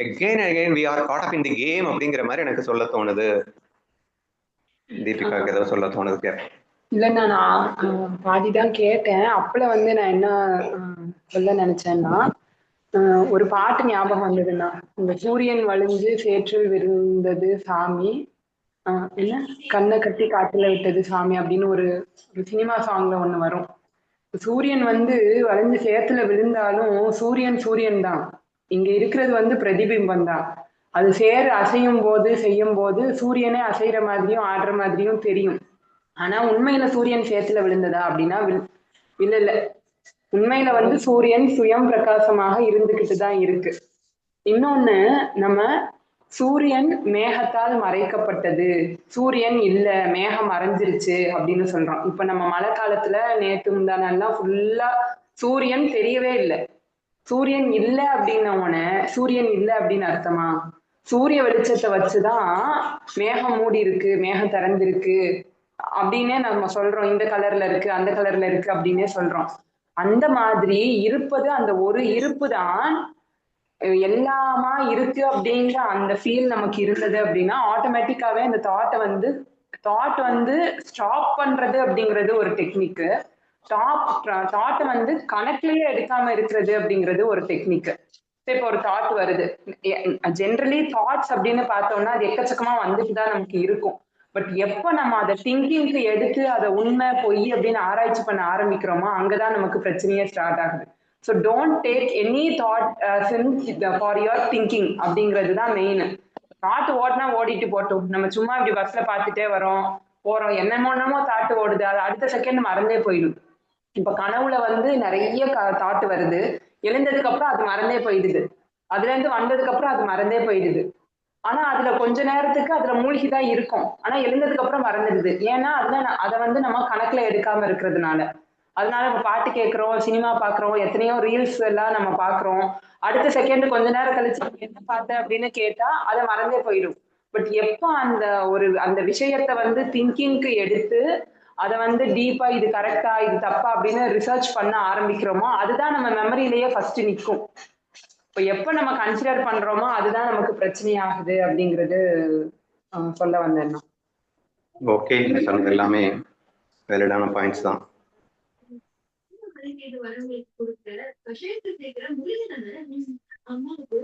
again we are caught up in the game அப்படிங்கிற மாதிரி எனக்கு சொல்ல தோணுது. தீபிகாக்கு ஏதோ சொல்ல தோணுது? இல்லைண்ணா, நான் பாதிதான் கேட்டேன். அப்பல வந்து நான் என்ன சொல்ல நினைச்சேன்னா, ஒரு பாட்டு ஞாபகம் வந்ததுன்னா, இந்த சூரியன் வழிஞ்சு சேற்றில் விழுந்தது சாமி, என்ன கண்ணை கட்டி காட்டுல விட்டது சாமி அப்படின்னு ஒரு சினிமா சாங்ல ஒண்ணு வரும். சூரியன் வந்து வளைஞ்சு சேத்துல விழுந்தாலும் சூரியன் தான். இங்க இருக்கிறது வந்து பிரதிபிம்பம் தான். அது அசையும் போது செய்யும் போது சூரியனே அசைகிற மாதிரியும் ஆடுற மாதிரியும் தெரியும். ஆனா உண்மையில சூரியன் சேத்துல விழுந்ததா அப்படின்னா இல்ல. உண்மையில வந்து சூரியன் சுயம் பிரகாசமாக இருந்துகிட்டு தான் இருக்கு. இன்னொன்னு, நம்ம சூரியன் மேகத்தால் மறைக்கப்பட்டது, சூரியன் இல்ல மேகம் மறைஞ்சிருச்சு அப்படின்னு சொல்றோம். இப்ப நம்ம மழை காலத்துல நேத்து முந்தானெல்லாம் ஃபுல்லா சூரியன் தெரியவே இல்லை. சூரியன் இல்லை அப்படின்னோடனே சூரியன் இல்லை அப்படின்னு அர்த்தமா? சூரிய வெளிச்சத்தை வச்சுதான் மேகம் மூடி இருக்கு, மேகம் திறந்திருக்கு அப்படின்னே நம்ம சொல்றோம். இந்த கலர்ல இருக்கு, அந்த கலர்ல இருக்கு அப்படின்னே சொல்றோம். அந்த மாதிரி இருப்பது அந்த ஒரு இருப்பு தான் எல்லாமா இருக்கு அப்படின்ற அந்த ஃபீல் நமக்கு இருந்தது அப்படின்னா ஆட்டோமேட்டிக்காவே அந்த தாட் வந்து ஸ்டாப் பண்றது அப்படிங்கிறது ஒரு டெக்னிக்கு. தாட்டை வந்து கணக்குலயே எடுக்காம இருக்கிறது அப்படிங்கிறது ஒரு டெக்னிக். இப்போ ஒரு தாட் வருது, ஜென்ரலி தாட்ஸ் அப்படின்னு பார்த்தோம்னா அது எக்கச்சக்கமா வந்துட்டு தான் நமக்கு இருக்கும். பட் எப்ப நம்ம அதை திங்கிங்க்கு எடுத்து அதை உண்மை பொய் அப்படின்னு ஆராய்ச்சி பண்ண ஆரம்பிக்கிறோமோ அங்கதான் நமக்கு பிரச்சனையே ஸ்டார்ட் ஆகுது. So don't take any thought for your thinking அப்படிங்கிறது தான் மெயின். தாட் ஓடினா ஓடிட்டு போட்டோம், நம்ம சும்மா இப்படி பஸ்ல பார்த்துட்டே போறோம், என்னமோ தாட்டு ஓடுது, அது அடுத்த செகண்ட் மறந்தே போயிடும். இப்ப கனவுல வந்து நிறைய தாட்டு வருது, எழுந்ததுக்கு அப்புறம் அது மறந்தே போயிடுது, அதுல இருந்து வந்ததுக்கு அப்புறம் அது மறந்தே போயிடுது. ஆனா அதுல கொஞ்ச நேரத்துக்கு அதுல மூழ்கிதான் இருக்கும், ஆனா எழுந்ததுக்கு அப்புறம் மறந்துடுது. ஏன்னா அதை வந்து நம்ம கணக்குல எடுக்காம இருக்கிறதுனால. அதனால நம்ம பாட்டு கேட்கிறோம், சினிமா பாக்குறோம், எத்தனையோ ரீல்ஸ் எல்லாம் நம்ம பாக்குறோம், அடுத்த செகண்ட் கொஞ்ச நேரம் கழிச்சு என்ன பார்த்த அப்படின்னு கேட்டா அதை மறந்தே போயிடும். பட் எப்ப அந்த விஷயத்த வந்து திங்கிங்க்கு எடுத்து அதை வந்து டீப்பா இது கரெக்டா இது தப்பா அப்படின்னு ரிசர்ச் பண்ண ஆரம்பிக்கிறோமோ அதுதான் நம்ம மெமரியிலேயே ஃபர்ஸ்ட் நிற்கும். இப்போ எப்ப நம்ம கன்சிடர் பண்றோமோ அதுதான் நமக்கு பிரச்சனை ஆகுது அப்படிங்கிறது சொல்ல வந்தேன். ஓகே, நீங்க சொன்னது எல்லாமே வேலிடான பாயிண்ட்ஸ் தான். வரவேற்பு கொடுக்க விஷயத்தை கேட்கிற முடியல அம்மாவுக்கு